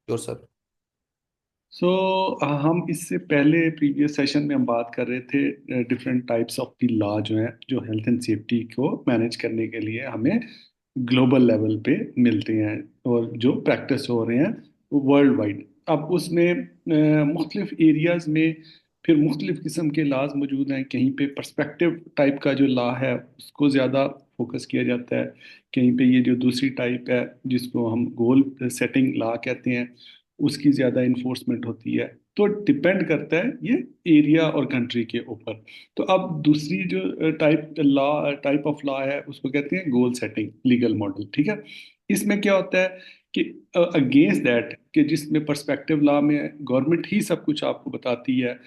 Your sir. सो हम इससे पहले प्रीवियस सेशन में हम बात कर रहे थे different types of the law जो हैं, जो हेल्थ एंड सेफ्टी को मैनेज करने के लिए हमें ग्लोबल लेवल पे मिलते हैं और जो प्रैक्टिस हो रहे हैं वर्ल्ड वाइड। अब उसमें मुख्तलिफ एरियाज में फिर मुख्तलिफ किस्म के लॉज मौजूद हैं। कहीं पे पर्सपेक्टिव टाइप का जो लॉ है उसको ज़्यादा फोकस किया जाता है। कहीं पे ये जो दूसरी टाइप है जिसको हम गोल सेटिंग लॉ कहते हैं, उसकी ज़्यादा इन्फोर्समेंट होती है। तो डिपेंड करता है ये एरिया और कंट्री के ऊपर। तो अब दूसरी जो टाइप ऑफ लॉ है उसको कहते हैं गोल सेटिंग लीगल मॉडल। ठीक है। इसमें क्या होता है कि अगेंस्ट दैट, कि जिसमें पर्सपेक्टिव लॉ में गवर्नमेंट ही सब कुछ आपको बताती है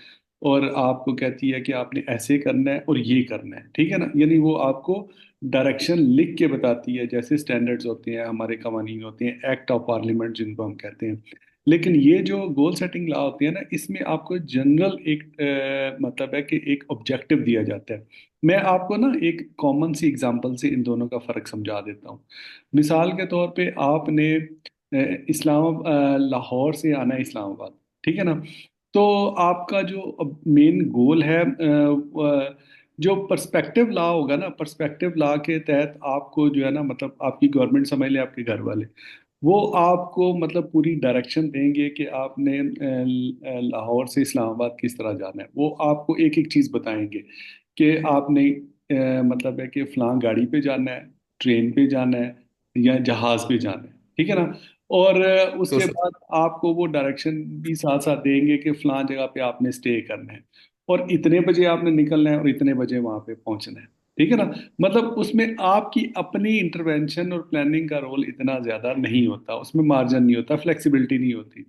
और आपको कहती है कि आपने ऐसे करना है और ये करना है। ठीक है ना, यानी वो आपको डायरेक्शन लिख के बताती है, जैसे स्टैंडर्ड्स होते हैं, हमारे कवानीन होते हैं, एक्ट ऑफ पार्लियामेंट जिनको हम कहते हैं। लेकिन ये जो गोल सेटिंग लॉ होती है ना, इसमें आपको जनरल एक मतलब है कि एक ऑब्जेक्टिव दिया जाता है। मैं आपको ना एक कॉमन सी एग्जांपल से इन दोनों का फर्क समझा देता हूँ। मिसाल के तौर पे आपने लाहौर से आना है इस्लामाबाद। ठीक है ना। तो आपका जो मेन गोल है, जो पर्सपेक्टिव लॉ होगा ना, पर्सपेक्टिव लॉ के तहत आपको जो है ना, मतलब आपकी गवर्नमेंट समझ ले, आपके घर वाले, वो आपको मतलब पूरी डायरेक्शन देंगे कि आपने लाहौर से इस्लामाबाद किस तरह जाना है। वो आपको एक एक चीज़ बताएंगे कि आपने मतलब है कि फ़लाँ गाड़ी पे जाना है, ट्रेन पे जाना है या जहाज़ पे जाना है। ठीक है ना। और श्योर उसके सर। बाद आपको वो डायरेक्शन भी साथ साथ देंगे कि फ़लाँ जगह पे आपने स्टे करना है और इतने बजे आपने निकलना है और इतने बजे वहाँ पे पहुँचना है। ठीक है ना। मतलब उसमें आपकी अपनी इंटरवेंशन और प्लानिंग का रोल इतना ज्यादा नहीं होता, उसमें मार्जिन नहीं होता, फ्लेक्सिबिलिटी नहीं होती।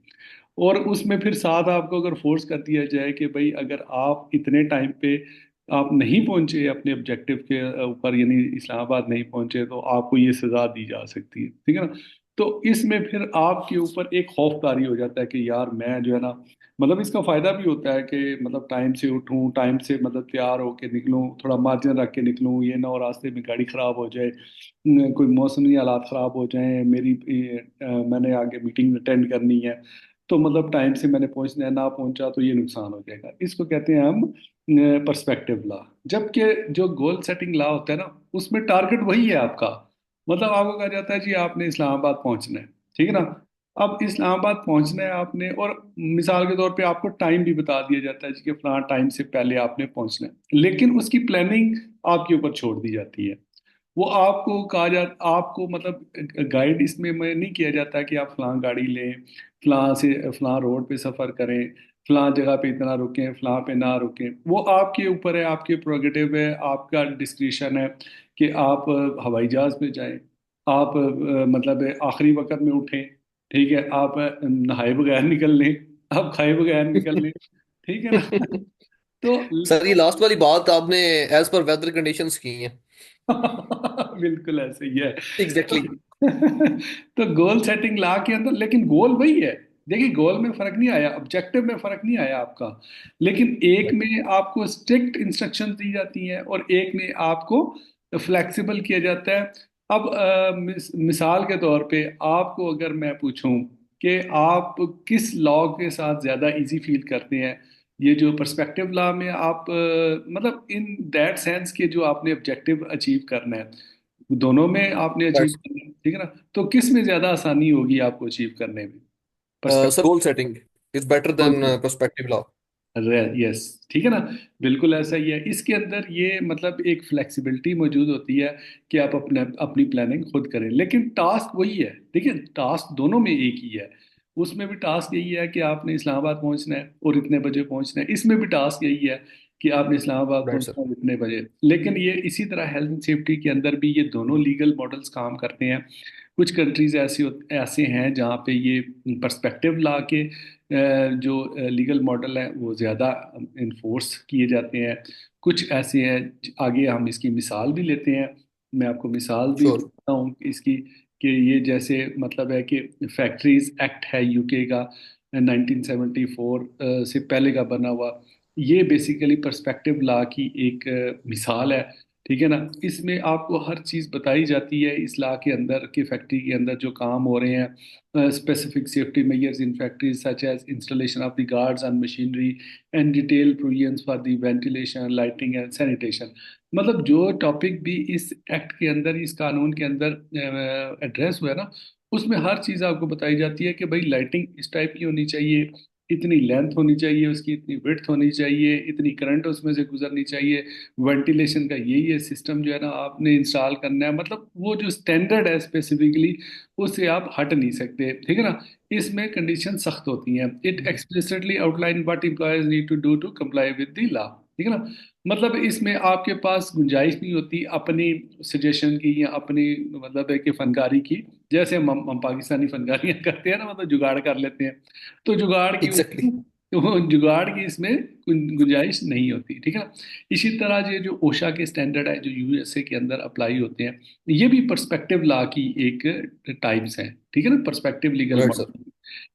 और उसमें फिर साथ आपको अगर फोर्स कर दिया जाए कि भाई अगर आप इतने टाइम पे आप नहीं पहुंचे अपने ऑब्जेक्टिव के ऊपर, यानी इस्लामाबाद नहीं पहुंचे, तो आपको ये सजा दी जा सकती है। ठीक है ना। तो इसमें फिर आपके ऊपर एक खौफ तारी हो जाता है कि यार मैं जो है ना, मतलब इसका फायदा भी होता है कि मतलब टाइम से उठूं, टाइम से मतलब तैयार होके निकलूं, थोड़ा मार्जिन रख के निकलूं, ये ना हो रास्ते में गाड़ी खराब हो जाए, कोई मौसमी हालात खराब हो जाएं, मैंने आगे मीटिंग अटेंड करनी है, तो मतलब टाइम से मैंने पहुंचना है, ना पहुंचा तो ये नुकसान हो जाएगा। इसको कहते हैं हम पर्सपेक्टिव लॉ। जबकि जो गोल सेटिंग लॉ होता है ना, उसमें टारगेट वही है आपका। मतलब आपको कहा जाता है जी आपने इस्लामाबाद पहुंचना है। ठीक है ना। अब इस्लामाबाद पहुंचना है आपने, और मिसाल के तौर पे आपको टाइम भी बता दिया जाता है जी कि फलां टाइम से पहले आपने पहुंचना है, लेकिन उसकी प्लानिंग आपके ऊपर छोड़ दी जाती है। वो आपको कहा जा आपको मतलब गाइड इसमें में नहीं किया जाता कि आप फलां गाड़ी लें, फलां से फलां रोड पे सफ़र करें, फलां जगह पे इतना रुकें, फलां पे ना रुकें। वो आपके ऊपर है, आपके प्रोगेटिव है, आपका डिस्क्रिशन है कि आप हवाई जहाज़ में जाएं, आप मतलब आखिरी वक्त में उठें। ठीक है। आप नहाए बगैर निकल लें, आप खाए बगैर निकल लें। ठीक है ना। तो सर ये लास्ट वाली बात आपने एज पर वेदर कंडीशंस की है। बिल्कुल ऐसे ही है। Exactly exactly. तो गोल सेटिंग ला के अंदर, लेकिन गोल वही है। देखिए गोल में फर्क नहीं आया, ऑब्जेक्टिव में फर्क नहीं आया आपका। लेकिन एक में आपको स्ट्रिक्ट इंस्ट्रक्शन दी जाती हैं और एक में आपको फ्लेक्सिबल किया जाता है। अब मिसाल के तौर पे आपको अगर मैं पूछूं कि आप किस लॉ के साथ ज्यादा इजी फील करते हैं, ये जो पर्सपेक्टिव लॉ में आप मतलब इन दैट सेंस के जो आपने ऑब्जेक्टिव अचीव करना है, दोनों में आपने अचीव करना है। ठीक है ना। तो किस में ज्यादा आसानी होगी आपको अचीव करने में? Sir goal setting is better than perspective. Perspective law. Yes. ठीक है ना। बिल्कुल ऐसा ही है। इसके अंदर ये मतलब एक फ्लेक्सिबिलिटी मौजूद होती है कि आप अपने अपनी प्लानिंग खुद करें, लेकिन टास्क वही है। देखिए टास्क दोनों में एक ही है। उसमें भी टास्क यही है कि आपने इस्लामाबाद पहुंचना है और इतने बजे पहुंचना है, इसमें भी टास्क यही है कि आपने इस्लामाबाद राइट सर। पहुंचना है और इतने बजे। लेकिन ये इसी तरह हेल्थ एंड सेफ्टी के अंदर भी ये दोनों लीगल मॉडल्स काम करते हैं। कुछ कंट्रीज ऐसे हैं जहाँ पे ये पर्सपेक्टिव ला के जो लीगल मॉडल है वो ज़्यादा इन्फोर्स किए जाते हैं। कुछ ऐसे हैं, आगे हम इसकी मिसाल भी लेते हैं। मैं आपको मिसाल भी श्योर। बताता हूँ इसकी, कि ये जैसे मतलब है कि फैक्ट्रीज एक्ट है यूके का, 1974 से पहले का बना हुआ। ये बेसिकली पर्सपेक्टिव लॉ की एक मिसाल है। ठीक है ना। इसमें आपको हर चीज़ बताई जाती है इस लॉ के अंदर कि फैक्ट्री के अंदर जो काम हो रहे हैं, specific safety measures in factories such as installation of the guards and machinery and detail provisions for the ventilation lighting and sanitation. मतलब जो टॉपिक भी इस एक्ट के अंदर, इस कानून के अंदर एड्रेस हुआ है ना, उसमें हर चीज़ आपको बताई जाती है कि भाई लाइटिंग इस टाइप की होनी चाहिए, इतनी लेंथ होनी चाहिए उसकी, इतनी विड्थ होनी चाहिए, इतनी करंट उसमें से गुजरनी चाहिए, वेंटिलेशन का ये सिस्टम जो है ना आपने इंस्टॉल करना है। मतलब वो जो स्टैंडर्ड है स्पेसिफिकली, उससे आप हट नहीं सकते, ठीक है ना। इसमें कंडीशन सख्त होती हैं। It explicitly outline what employees need to do to comply with the law, ठीक है ना। मतलब इसमें आपके पास गुंजाइश नहीं होती अपनी सजेशन की या अपनी मतलब है कि फनकारी की, जैसे हम पाकिस्तानी फनकारियां करते हैं ना, मतलब जुगाड़ कर लेते हैं। तो जुगाड़ की एग्जैक्टली। तो वो जुगाड़ की इसमें गुंजाइश नहीं होती, ठीक है ना। इसी तरह ये जो ओशा के स्टैंडर्ड है जो यूएसए के अंदर अप्लाई होते हैं, ये भी पर्सपेक्टिव लॉ की एक टाइप्स है, ठीक है ना। Perspective legal right sir. Model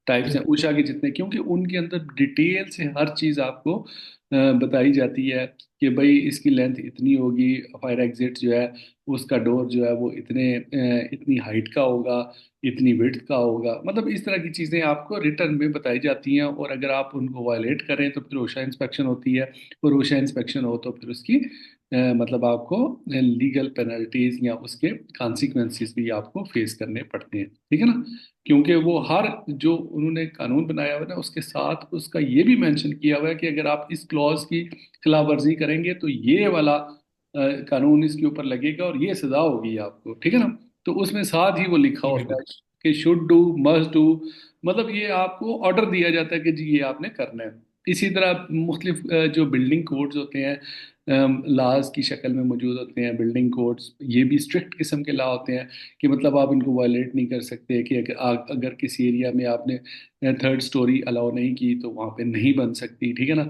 types हैं उषा के जितने, क्योंकि उनके अंदर डिटेल से हर चीज़ आपको बताई जाती है कि भाई इसकी लेंथ इतनी होगी, फायर एग्जिट जो है उसका डोर जो है वो इतनी हाइट का होगा, इतनी विड्थ का होगा। मतलब इस तरह की चीज़ें आपको रिटर्न में बताई जाती हैं, और अगर आप उनको वायलेट करें तो फिर ओशा इंस्पेक्शन होती है, और ओशा इंस्पेक्शन हो तो फिर उसकी मतलब आपको लीगल पेनल्टीज या उसके कॉन्सिक्वेंसेस भी आपको फेस करने पड़ते हैं, ठीक है ना। क्योंकि वो हर जो उन्होंने कानून बनाया हुआ है ना, उसके साथ उसका ये भी मेंशन किया हुआ है कि अगर आप इस क्लॉज की खिलाफवर्जी करेंगे तो ये वाला कानून इसके ऊपर लगेगा और ये सजा होगी आपको, ठीक है ना। तो उसमें साथ ही वो लिखा जी होता बिल्कुल। है कि शुड डू, मस्ट डू। मतलब ये आपको ऑर्डर दिया जाता है कि जी ये आपने करना है। इसी तरह मुख्तलिफ जो बिल्डिंग कोड्स होते हैं, लॉज की शक्ल में मौजूद होते हैं बिल्डिंग कोड्स, ये भी स्ट्रिक्ट किस्म के लॉ होते हैं कि मतलब आप इनको वायलेट नहीं कर सकते, कि अगर किसी एरिया में आपने थर्ड स्टोरी अलाउ नहीं की तो वहाँ पे नहीं बन सकती, ठीक है ना।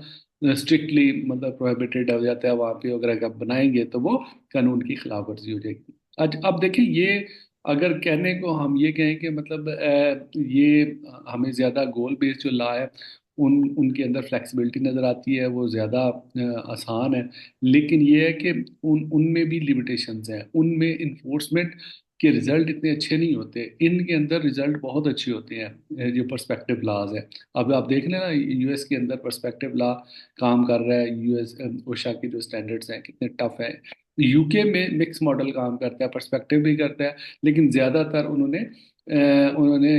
स्ट्रिक्टली मतलब प्रोहिबिटेड हो जाता है वहाँ पे, अगर आप बनाएंगे तो वो कानून की खिलाफ वर्जी हो जाएगी। आज अब देखिए, ये अगर कहने को हम ये कहें कि मतलब ये हमें ज़्यादा गोल बेस्ड जो लॉ है उनके अंदर फ्लेक्सिबिलिटी नज़र आती है, वो ज़्यादा आसान है। लेकिन ये है कि उनमें भी लिमिटेशंस हैं, उनमें इन्फोर्समेंट के रिजल्ट इतने अच्छे नहीं होते, इनके अंदर रिजल्ट बहुत अच्छे होते हैं। जो पर्सपेक्टिव लॉज है, अब आप देख लेना यूएस के अंदर पर्सपेक्टिव लॉ काम कर रहा है, यूएस ओशा के जो स्टैंडर्ड्स हैं कितने टफ हैं। यूके में मिक्स मॉडल काम करता है, पर्सपेक्टिव भी करता है, लेकिन ज़्यादातर उन्होंने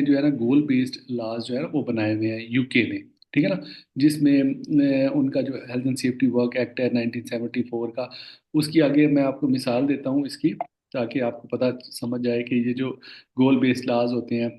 जो है ना गोल बेस्ड लॉज जो है ना वो बनाए हुए हैं यूके में, ठीक है ना। जिसमें उनका जो health and safety work act है 1974 का, उसकी आगे मैं आपको मिसाल देता हूँ इसकी, ताकि आपको पता समझ जाए कि ये जो गोल बेस्ड लॉज होते हैं,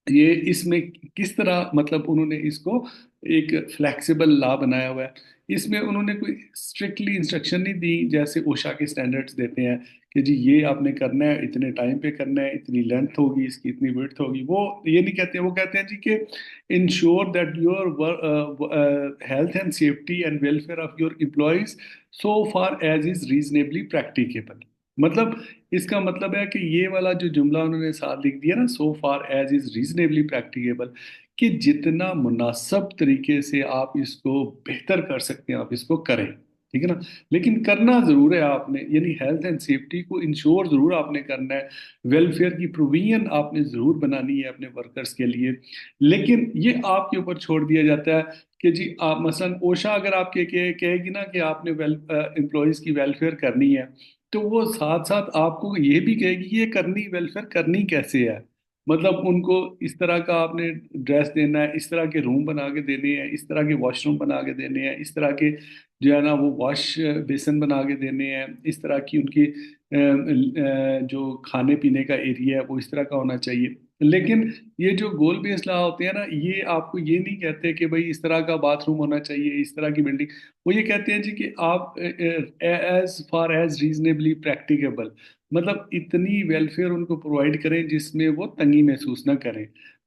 ये इसमें किस तरह मतलब उन्होंने इसको एक फ्लेक्सिबल लॉ बनाया हुआ है। इसमें उन्होंने कोई स्ट्रिक्टली इंस्ट्रक्शन नहीं दी जैसे ओशा के स्टैंडर्ड्स देते हैं कि जी ये आपने करना है, इतने टाइम पे करना है, इतनी लेंथ होगी इसकी, इतनी विड्थ होगी। वो ये नहीं कहते हैं, वो कहते हैं जी कि ensure that your health and safety and welfare of your employees so far as is reasonably practicable. मतलब इसका मतलब है कि ये वाला जो जुमला उन्होंने साथ लिख दिया ना, so far as is reasonably practicable, कि जितना मुनासब तरीके से आप इसको बेहतर कर सकते हैं आप इसको करें, ठीक है ना। लेकिन करना जरूर है आपने, यानी हेल्थ एंड सेफ्टी को इंश्योर जरूर आपने करना है, वेलफेयर की प्रोविजन आपने जरूर बनानी है अपने वर्कर्स के लिए। लेकिन ये आपके ऊपर छोड़ दिया जाता है कि जी आप मसलन ओशा अगर आपके कहेगी ना कि आपने एम्प्लॉयज की वेलफेयर करनी है, तो वो साथ साथ आपको ये भी कहेगी कि ये करनी वेलफेयर करनी कैसे है। मतलब उनको इस तरह का आपने ड्रेस देना है, इस तरह के रूम बना के देने हैं, इस तरह के वॉशरूम बना के देने हैं, इस तरह के जो है ना वो वॉश बेसिन बना के देने हैं, इस तरह की उनकी जो खाने पीने का एरिया है वो इस तरह का होना चाहिए। लेकिन ये जो गोल बेस्ड लॉ होते हैं ना, ये आपको ये नहीं कहते कि भाई इस तरह का बाथरूम होना चाहिए, इस तरह की बिल्डिंग। वो ये कहते हैं जी कि आप as far as reasonably practicable, मतलब इतनी वेलफेयर उनको प्रोवाइड करें जिसमें वो तंगी महसूस ना करें।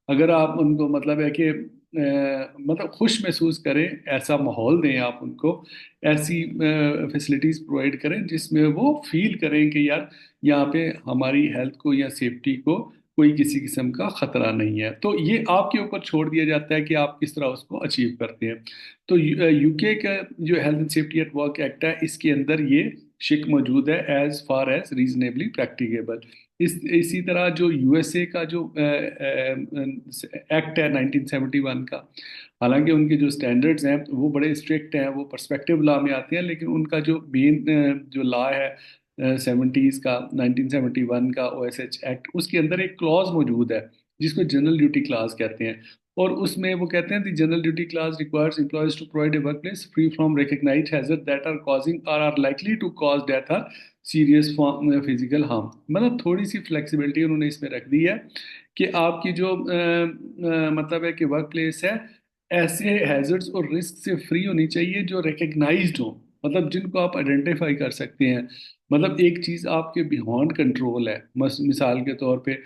अगर आप उनको मतलब है कि मतलब खुश महसूस करें, ऐसा माहौल दें आप उनको, ऐसी फैसिलिटीज प्रोवाइड करें जिसमें वो फील करें कि यार यहाँ पे हमारी हेल्थ को या सेफ्टी को कोई किसी किस्म का खतरा नहीं है। तो ये आपके ऊपर छोड़ दिया जाता है कि आप किस तरह उसको अचीव करते हैं। तो यूके का जो health and safety at work act है, इसके अंदर ये शिक मौजूद है as far as reasonably practicable. इसी तरह जो यूएसए का जो एक्ट है 1971 का, हालांकि उनके जो स्टैंडर्ड्स हैं वो बड़े स्ट्रिक्ट हैं, वो पर्सपेक्टिव लॉ में आते हैं, लेकिन उनका जो मेन जो लॉ है 70s का, 1971 का ओएसएच एक्ट, उसके अंदर एक क्लॉज मौजूद है जिसको जनरल ड्यूटी क्लास कहते हैं। और उसमें वो कहते हैं the general duty clause requires employees to provide a work place free from recognised hazard that are causing or are likely to cause death or serious form physical harm. मतलब थोड़ी सी flexibility उन्होंने इसमें रख दी है कि आपकी जो मतलब है कि वर्क प्लेस है ऐसे हैजर्ड्स और रिस्क से फ्री होनी चाहिए जो रिकग्नाइज्ड हो, मतलब जिनको आप आइडेंटिफाई कर सकते हैं। मतलब एक चीज आपके बियॉन्ड कंट्रोल है, मिसाल के तौर पे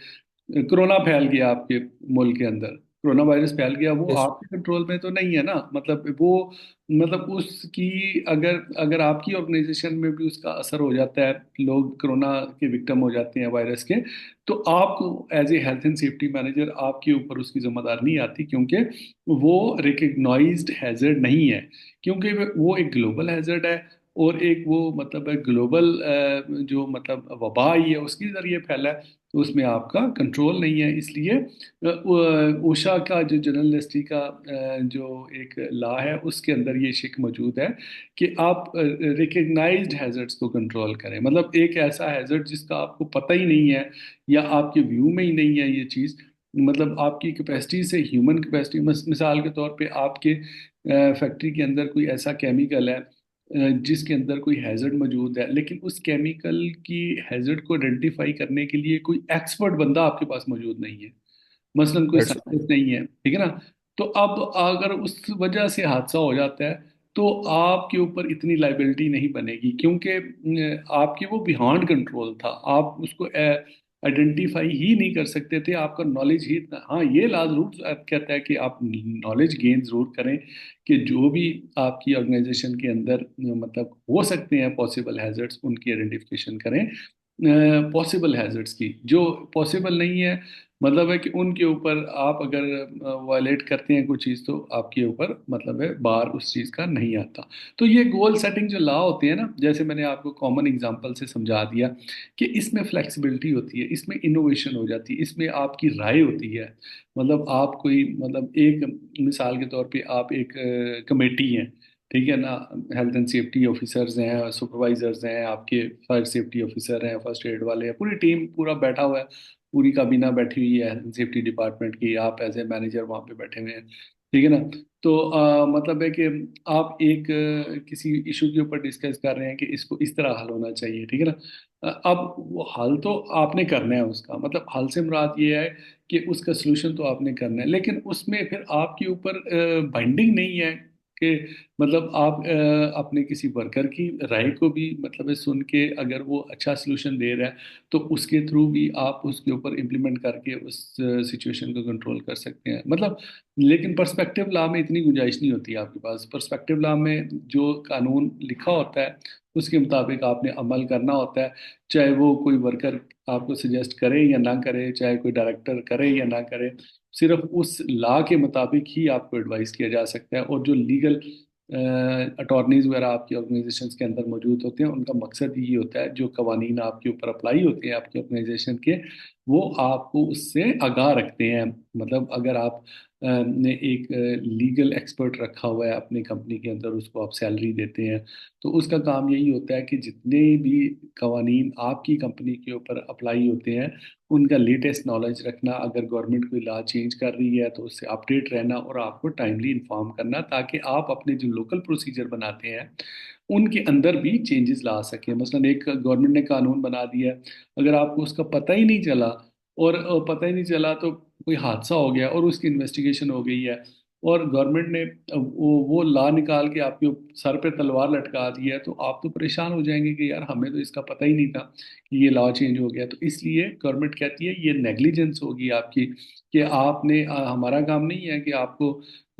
कोरोना फैल गया आपके मुल्क के अंदर, कोरोना वायरस फैल गया, वो यस। आपके कंट्रोल में तो नहीं है ना, मतलब वो, मतलब उसकी अगर अगर आपकी ऑर्गेनाइजेशन में भी उसका असर हो जाता है, लोग कोरोना के विक्टिम हो जाते हैं वायरस के, तो आपको as a health and safety manager आपके ऊपर उसकी जिम्मेदारी नहीं आती, क्योंकि वो रिकग्नाइज्ड हैजर्ड नहीं है, क्योंकि वो एक ग्लोबल हैजर्ड है। और एक वो मतलब है ग्लोबल जो मतलब वबा आई है उसके जरिए फैला है, तो उसमें आपका कंट्रोल नहीं है। इसलिए ऊषा का जो जर्नलिस्टी का जो एक लॉ है उसके अंदर ये शिक मौजूद है कि आप रिकग्नाइज्ड हैजर्ड्स को कंट्रोल करें, मतलब एक ऐसा हैजर्ड जिसका आपको पता ही नहीं है या आपके व्यू में ही नहीं है ये चीज़, मतलब आपकी कैपेसिटी से ह्यूमन कैपेसिटी, मिसाल के तौर पे आपके फैक्ट्री के अंदर कोई ऐसा केमिकल है जिसके अंदर कोई हैजर्ड मौजूद है, लेकिन उस केमिकल की हैजर्ड को आइडेंटिफाई करने के लिए कोई एक्सपर्ट बंदा आपके पास मौजूद नहीं है, मसलन कोई दैट्स साइंटिस्ट नहीं है, ठीक है ना। तो अब अगर उस वजह से हादसा हो जाता है तो आपके ऊपर इतनी लाइबिलिटी नहीं बनेगी, क्योंकि आपकी वो बियॉन्ड कंट्रोल था, आप उसको आइडेंटिफाई ही नहीं कर सकते थे, आपका नॉलेज ही इतना, हाँ ये ला जरूर कहता है कि आप नॉलेज गेन जरूर करें कि जो भी आपकी ऑर्गेनाइजेशन के अंदर मतलब हो सकते हैं पॉसिबल हैजर्ड्स, उनकी आइडेंटिफिकेशन करें, पॉसिबल हैजर्ड्स की। जो पॉसिबल नहीं है मतलब है कि उनके ऊपर आप अगर वायलेट करते हैं कोई चीज़ तो आपके ऊपर मतलब है बार उस चीज़ का नहीं आता। तो ये गोल सेटिंग जो लॉ होती है ना, जैसे मैंने आपको कॉमन एग्जांपल से समझा दिया कि इसमें फ्लेक्सिबिलिटी होती है, इसमें इनोवेशन हो जाती है, इसमें आपकी राय होती है। मतलब आप कोई मतलब एक मिसाल के तौर पे आप एक कमेटी है, ठीक है ना, हेल्थ एंड सेफ्टी ऑफिसर्स हैं, सुपरवाइजर्स हैं, आपके फायर सेफ्टी ऑफिसर हैं, फर्स्ट एड वाले हैं, पूरी टीम पूरा बैठा हुआ है, पूरी काबीना बैठी हुई है हेल्थ सेफ्टी डिपार्टमेंट की, आप एज ए मैनेजर वहाँ पे बैठे हुए हैं, ठीक है ना। तो मतलब है कि आप एक किसी इशू के ऊपर डिस्कस कर रहे हैं कि इसको इस तरह हल होना चाहिए, ठीक है ना। अब वो हल तो आपने करना है उसका, मतलब हल से मुराद ये है कि उसका सोल्यूशन तो आपने करना है, लेकिन उसमें फिर आपके ऊपर बाइंडिंग नहीं है कि मतलब आप अपने किसी वर्कर की राय को भी मतलब है सुन के अगर वो अच्छा सोल्यूशन दे रहा है तो उसके थ्रू भी आप उसके ऊपर इम्प्लीमेंट करके उस सिचुएशन को कंट्रोल कर सकते हैं, मतलब। लेकिन पर्सपेक्टिव लॉ में इतनी गुंजाइश नहीं होती है आपके पास, पर्सपेक्टिव लॉ में जो कानून लिखा होता है उसके मुताबिक आपने अमल करना होता है, चाहे वो कोई वर्कर आपको सजेस्ट करे या ना करे, चाहे कोई डायरेक्टर करे या ना करे, सिर्फ उस लॉ के मुताबिक ही आपको एडवाइस किया जा सकता है। और जो लीगल अटॉर्नीज वगैरह आपकी ऑर्गेनाइजेशन के अंदर मौजूद होते हैं उनका मकसद ये होता है जो कवानीन आपके ऊपर अप्लाई होते हैं आपकी ऑर्गेनाइजेशन के, वो आपको उससे आगाह रखते हैं। मतलब अगर आप ने एक लीगल एक्सपर्ट रखा हुआ है अपनी कंपनी के अंदर, उसको आप सैलरी देते हैं, तो उसका काम यही होता है कि जितने भी कवानीन आपकी कंपनी के ऊपर अप्लाई होते हैं उनका लेटेस्ट नॉलेज रखना, अगर गवर्नमेंट कोई लॉ चेंज कर रही है तो उससे अपडेट रहना और आपको टाइमली इन्फॉर्म करना, ताकि आप अपने जो लोकल प्रोसीजर बनाते हैं उनके अंदर भी चेंजेस ला सकें। मसलन एक गवर्नमेंट ने कानून बना दिया है, अगर आपको उसका पता ही नहीं चला और पता ही नहीं चला तो कोई हादसा हो गया और उसकी इन्वेस्टिगेशन हो गई है और गवर्नमेंट ने वो लॉ निकाल के आपके सर पे तलवार लटका दी है, तो आप तो परेशान हो जाएंगे कि यार हमें तो इसका पता ही नहीं था कि ये लॉ चेंज हो गया। तो इसलिए गवर्नमेंट कहती है ये नेग्लिजेंस होगी आपकी कि आपने हमारा काम नहीं है कि आपको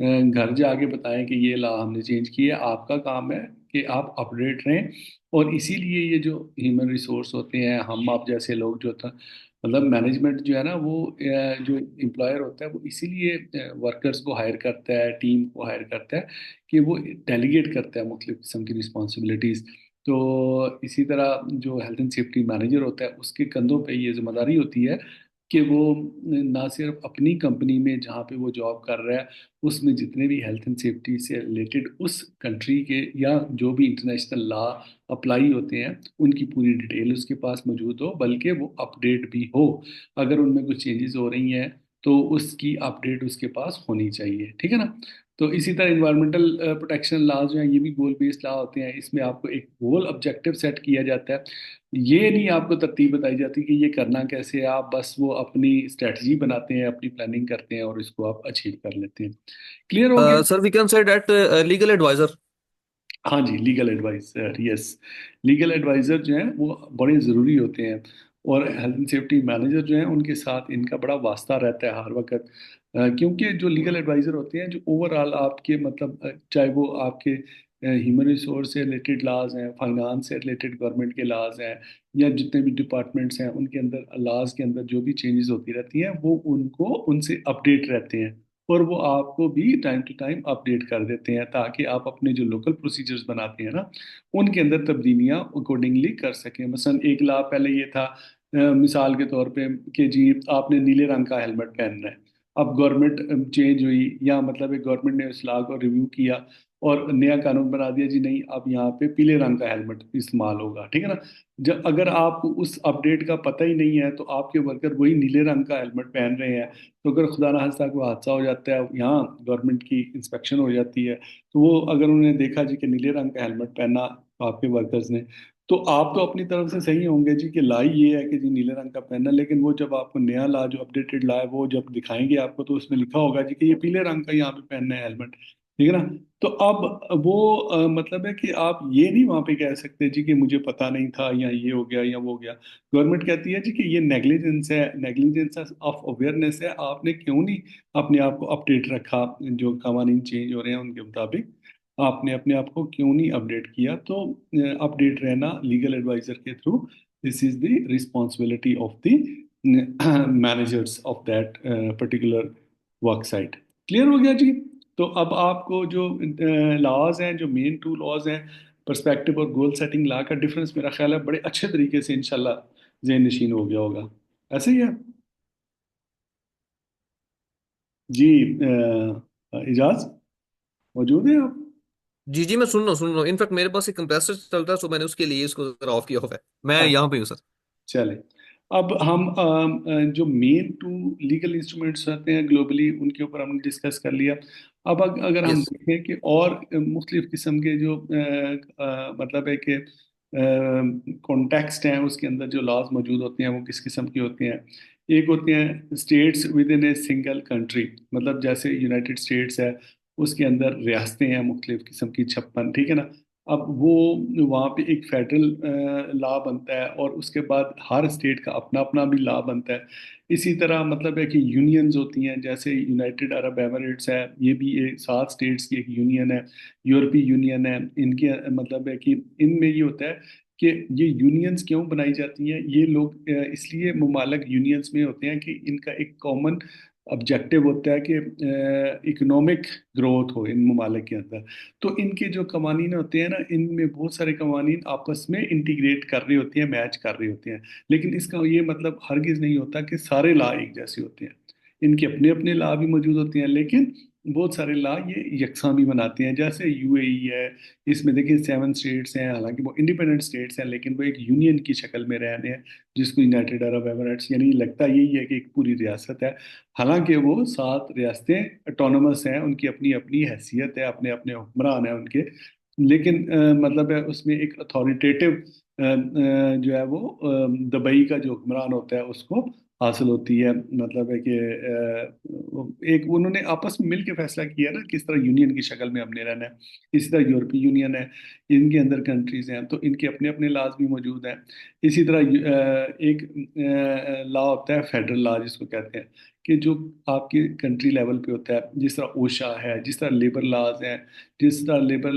घर जाके बताएं कि ये लॉ हमने चेंज किया है, आपका काम है कि आप अपडेट रहें। और इसीलिए ये जो ह्यूमन रिसोर्स होते हैं, हम आप जैसे लोग जो था, मतलब मैनेजमेंट जो है ना वो जो एम्प्लॉयर होता है वो इसीलिए वर्कर्स को हायर करता है, टीम को हायर करता है कि वो डेलीगेट करता है मुख्तलिफ किस्म की रिस्पॉन्सिबिलिटीज। तो इसी तरह जो हेल्थ एंड सेफ्टी मैनेजर होता है उसके कंधों पे ये जिम्मेदारी होती है कि वो ना सिर्फ अपनी कंपनी में जहाँ पे वो जॉब कर रहा है उसमें जितने भी हेल्थ एंड सेफ्टी से रिलेटेड उस कंट्री के या जो भी इंटरनेशनल लॉ अप्लाई होते हैं उनकी पूरी डिटेल उसके पास मौजूद हो, बल्कि वो अपडेट भी हो। अगर उनमें कुछ चेंजेस हो रही हैं तो उसकी अपडेट उसके पास होनी चाहिए, ठीक है ना। तो इसी तरह इन्वायरमेंटल प्रोटेक्शन लॉज जो हैं ये भी गोल बेस्ड लॉ होते हैं। इसमें आपको एक गोल ऑब्जेक्टिव सेट किया जाता है। ये नहीं आपको तरतीब बताई जाती कि ये करना कैसे है, आप बस वो अपनी स्ट्रेटजी बनाते हैं, अपनी प्लानिंग करते हैं और इसको आप अचीव कर लेते हैं। क्लियर हो गया? Sir we can say that legal adviser. हाँ जी, legal adviser, yes. Legal adviser जो हैं वो बड़े ज़रूरी होते हैं। और हेल्थ एंड सेफ्टी मैनेजर जो हैं उनके साथ इनका बड़ा वास्ता रहता है हर वक्त। क्योंकि जो लीगल एडवाइजर होते हैं जो ओवरऑल आपके मतलब चाहे वो आपके ह्यूमन रिसोर्स से रिलेटेड लॉज हैं, फाइनेंस से रिलेटेड गवर्नमेंट के लॉज हैं, या जितने भी डिपार्टमेंट्स हैं उनके अंदर लॉज के अंदर जो भी चेंजेस होती रहती हैं वो उनको उनसे अपडेट रहते हैं। और वो आपको भी टाइम टू टाइम अपडेट कर देते हैं ताकि आप अपने जो लोकल प्रोसीजर्स बनाते हैं ना उनके अंदर तब्दीलियां अकॉर्डिंगली कर सकें। मसलन एक लाभ पहले ये था, मिसाल के तौर पे कि जी आपने नीले रंग का हेलमेट पहनना है। अब गवर्नमेंट चेंज हुई या मतलब एक गवर्नमेंट ने इस लॉ को रिव्यू किया और नया कानून बना दिया जी नहीं अब यहाँ पे पीले रंग का हेलमेट इस्तेमाल होगा, ठीक है ना। जब अगर आपको उस अपडेट का पता ही नहीं है तो आपके वर्कर वही नीले रंग का हेलमेट पहन रहे हैं, तो अगर खुदा ना खास्ता कोई हादसा हो जाता है, यहाँ गवर्नमेंट की इंस्पेक्शन हो जाती है, तो वो अगर उन्होंने देखा जी कि नीले रंग का हेलमेट पहना आपके वर्कर्स ने, तो आप तो अपनी तरफ से सही होंगे जी कि ला ही ये है कि जी नीले रंग का पहनना, लेकिन वो जब आपको नया ला जो अपडेटेड ला है वो जब दिखाएंगे आपको तो उसमें लिखा होगा जी कि ये पीले रंग का यहाँ पे पहनना है हेलमेट, ठीक है ना। तो अब वो मतलब है कि आप ये नहीं वहां पे कह सकते जी कि मुझे पता नहीं था या ये हो गया या वो हो गया। गवर्नमेंट कहती है जी कि ये नेग्लिजेंस है, नेग्लिजेंस ऑफ अवेयरनेस है, आपने क्यों नहीं अपने आप को अपडेट रखा, जो कानून चेंज हो रहे हैं उनके मुताबिक आपने अपने आप को क्यों नहीं अपडेट किया। तो अपडेट रहना लीगल एडवाइजर के through, this is the responsibility of the managers of that particular work site. Clear हो गया जी? तो अब आपको जो लॉज हैं, जो मेन टू लॉज हैं, पर्सपेक्टिव और गोल सेटिंग लॉ का डिफरेंस मेरा ख्याल है बड़े अच्छे तरीके से इंशाल्लाह ज़हन नशीन हो गया होगा। ऐसे ही है जी। इजाज मौजूद है आप? जी जी मैं सुन रहा हूँ इनफैक्ट मेरे पास एक कंप्रेसर चल रहा है, सो मैंने उसके लिए इसको जरा ऑफ किया हुआ है। मैं अच्छा, यहाँ पे हूँ सर। चले। अब हम जो मेन टू लीगल इंस्ट्रूमेंट्स होते हैं ग्लोबली उनके ऊपर हमने डिस्कस कर लिया। अब अगर हम यस। देखें कि और मुख्तलिफ किस्म के जो मतलब है कि कॉन्टेक्स्ट हैं उसके अंदर जो लॉज मौजूद होते हैं वो किस किस्म के होते हैं। एक होते हैं states with in a single country, मतलब जैसे यूनाइटेड स्टेट्स है उसके अंदर रियासतें हैं मुख्तलिफ किस्म की 56, ठीक है ना। अब वो वहाँ पे एक फेडरल लॉ बनता है और उसके बाद हर स्टेट का अपना अपना भी लॉ बनता है। इसी तरह मतलब है कि यूनियंस होती हैं, जैसे यूनाइटेड अरब एमिरेट्स है, ये भी एक 7 स्टेट्स की एक यूनियन है। यूरोपीय यूनियन है, इनके मतलब है कि इनमें ये होता है कि ये यूनियंस क्यों बनाई जाती हैं, ये लोग इसलिए ममालिक यूनियंस में होते हैं कि इनका एक कॉमन ऑब्जेक्टिव होता है कि इकोनॉमिक ग्रोथ हो इन ममालिक के अंदर। तो इनके जो कवानीन होते हैं ना इनमें बहुत सारे कवानीन आपस में इंटीग्रेट कर रही होती हैं, मैच कर रही होती हैं। लेकिन इसका ये मतलब हरगिज नहीं होता कि सारे लॉ एक जैसे होते हैं। इनके अपने अपने लॉ भी मौजूद होते हैं, लेकिन बहुत सारे लॉ ये यकसां भी बनाते हैं। जैसे यूएई है, इसमें देखिए 7 स्टेट्स हैं, हालांकि वो इंडिपेंडेंट स्टेट्स हैं लेकिन वो एक यूनियन की शक्ल में रह रहे हैं, जिसको यूनाइटेड अरब एमिरेट्स, यानी लगता यही है कि एक पूरी रियासत है। हालांकि वो 7 रियासतें ऑटोनमस हैं, उनकी अपनी अपनी हैसियत है, अपने अपने हुक्मरान हैं उनके। लेकिन मतलब है उसमें एक अथॉरिटेटिव जो है वो दुबई का जो हुक्मरान होता है उसको हासिल होती है। मतलब है कि एक उन्होंने आपस में मिल के फैसला किया ना किस तरह यूनियन की शक्ल में हमने रहना है। इसी तरह यूरोपीय यूनियन है, इनके अंदर कंट्रीज हैं तो इनके अपने अपने लॉज भी मौजूद हैं। इसी तरह एक लॉ होता है फेडरल लॉ जिसको कहते हैं, कि जो आपके कंट्री लेवल पे होता है, जिस तरह ओशा है, जिस तरह लेबर लॉज हैं, जिस तरह लेबर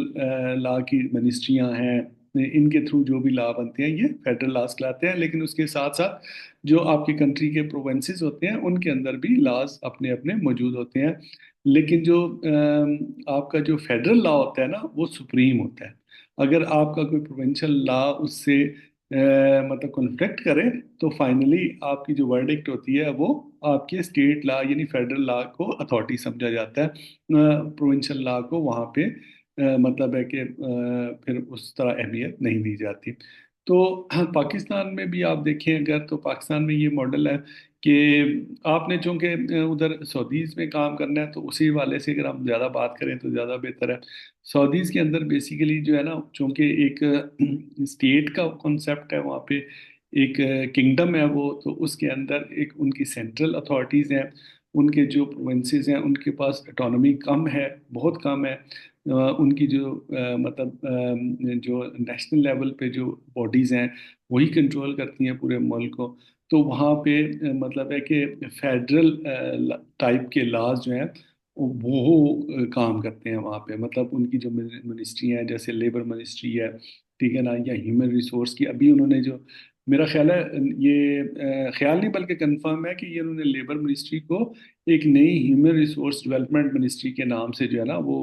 लॉ की मिनिस्ट्रियां हैं, इनके थ्रू जो भी लॉ बनते हैं ये फेडरल लॉज कहलाते हैं। लेकिन उसके साथ साथ जो आपकी कंट्री के प्रोविंसेस होते हैं उनके अंदर भी लॉज अपने अपने मौजूद होते हैं। लेकिन जो आपका जो फेडरल लॉ होता है ना वो सुप्रीम होता है। अगर आपका कोई प्रोविंशियल लॉ उससे मतलब कॉन्फ्लिक्ट करे, तो फाइनली आपकी जो वर्डिक्ट होती है वो आपके स्टेट लॉ यानी फेडरल लॉ को अथॉरिटी समझा जाता है, प्रोविंशियल लॉ को वहाँ पे मतलब है कि फिर उस तरह अहमियत नहीं दी जाती। तो हाँ, पाकिस्तान में भी आप देखें अगर, तो पाकिस्तान में ये मॉडल है कि आपने चूंकि उधर सऊदीज में काम करना है, तो उसी वाले से अगर हम ज़्यादा बात करें तो ज़्यादा बेहतर है। सऊदीज के अंदर बेसिकली जो है ना, चूंकि एक स्टेट का कॉन्सेप्ट है वहाँ पे, एक किंगडम है वो, तो उसके अंदर एक उनकी सेंट्रल अथॉरिटीज़ हैं, उनके जो प्रोविंसेस हैं उनके पास ऑटोनॉमी कम है, बहुत कम है। उनकी जो मतलब जो नेशनल लेवल पे जो बॉडीज़ हैं वही कंट्रोल करती हैं पूरे मुल्क को। तो वहाँ पे मतलब है कि फेडरल टाइप के लॉज जो हैं वो काम करते हैं वहाँ पे। मतलब उनकी जो मिनिस्ट्री है, जैसे लेबर मिनिस्ट्री है, ठीक है ना, या ह्यूमन रिसोर्स की, अभी उन्होंने जो, मेरा ख्याल है ये ख्याल नहीं बल्कि कंफर्म है कि ये उन्होंने लेबर मिनिस्ट्री को एक नई ह्यूमन रिसोर्स डेवलपमेंट मिनिस्ट्री के नाम से जो है ना वो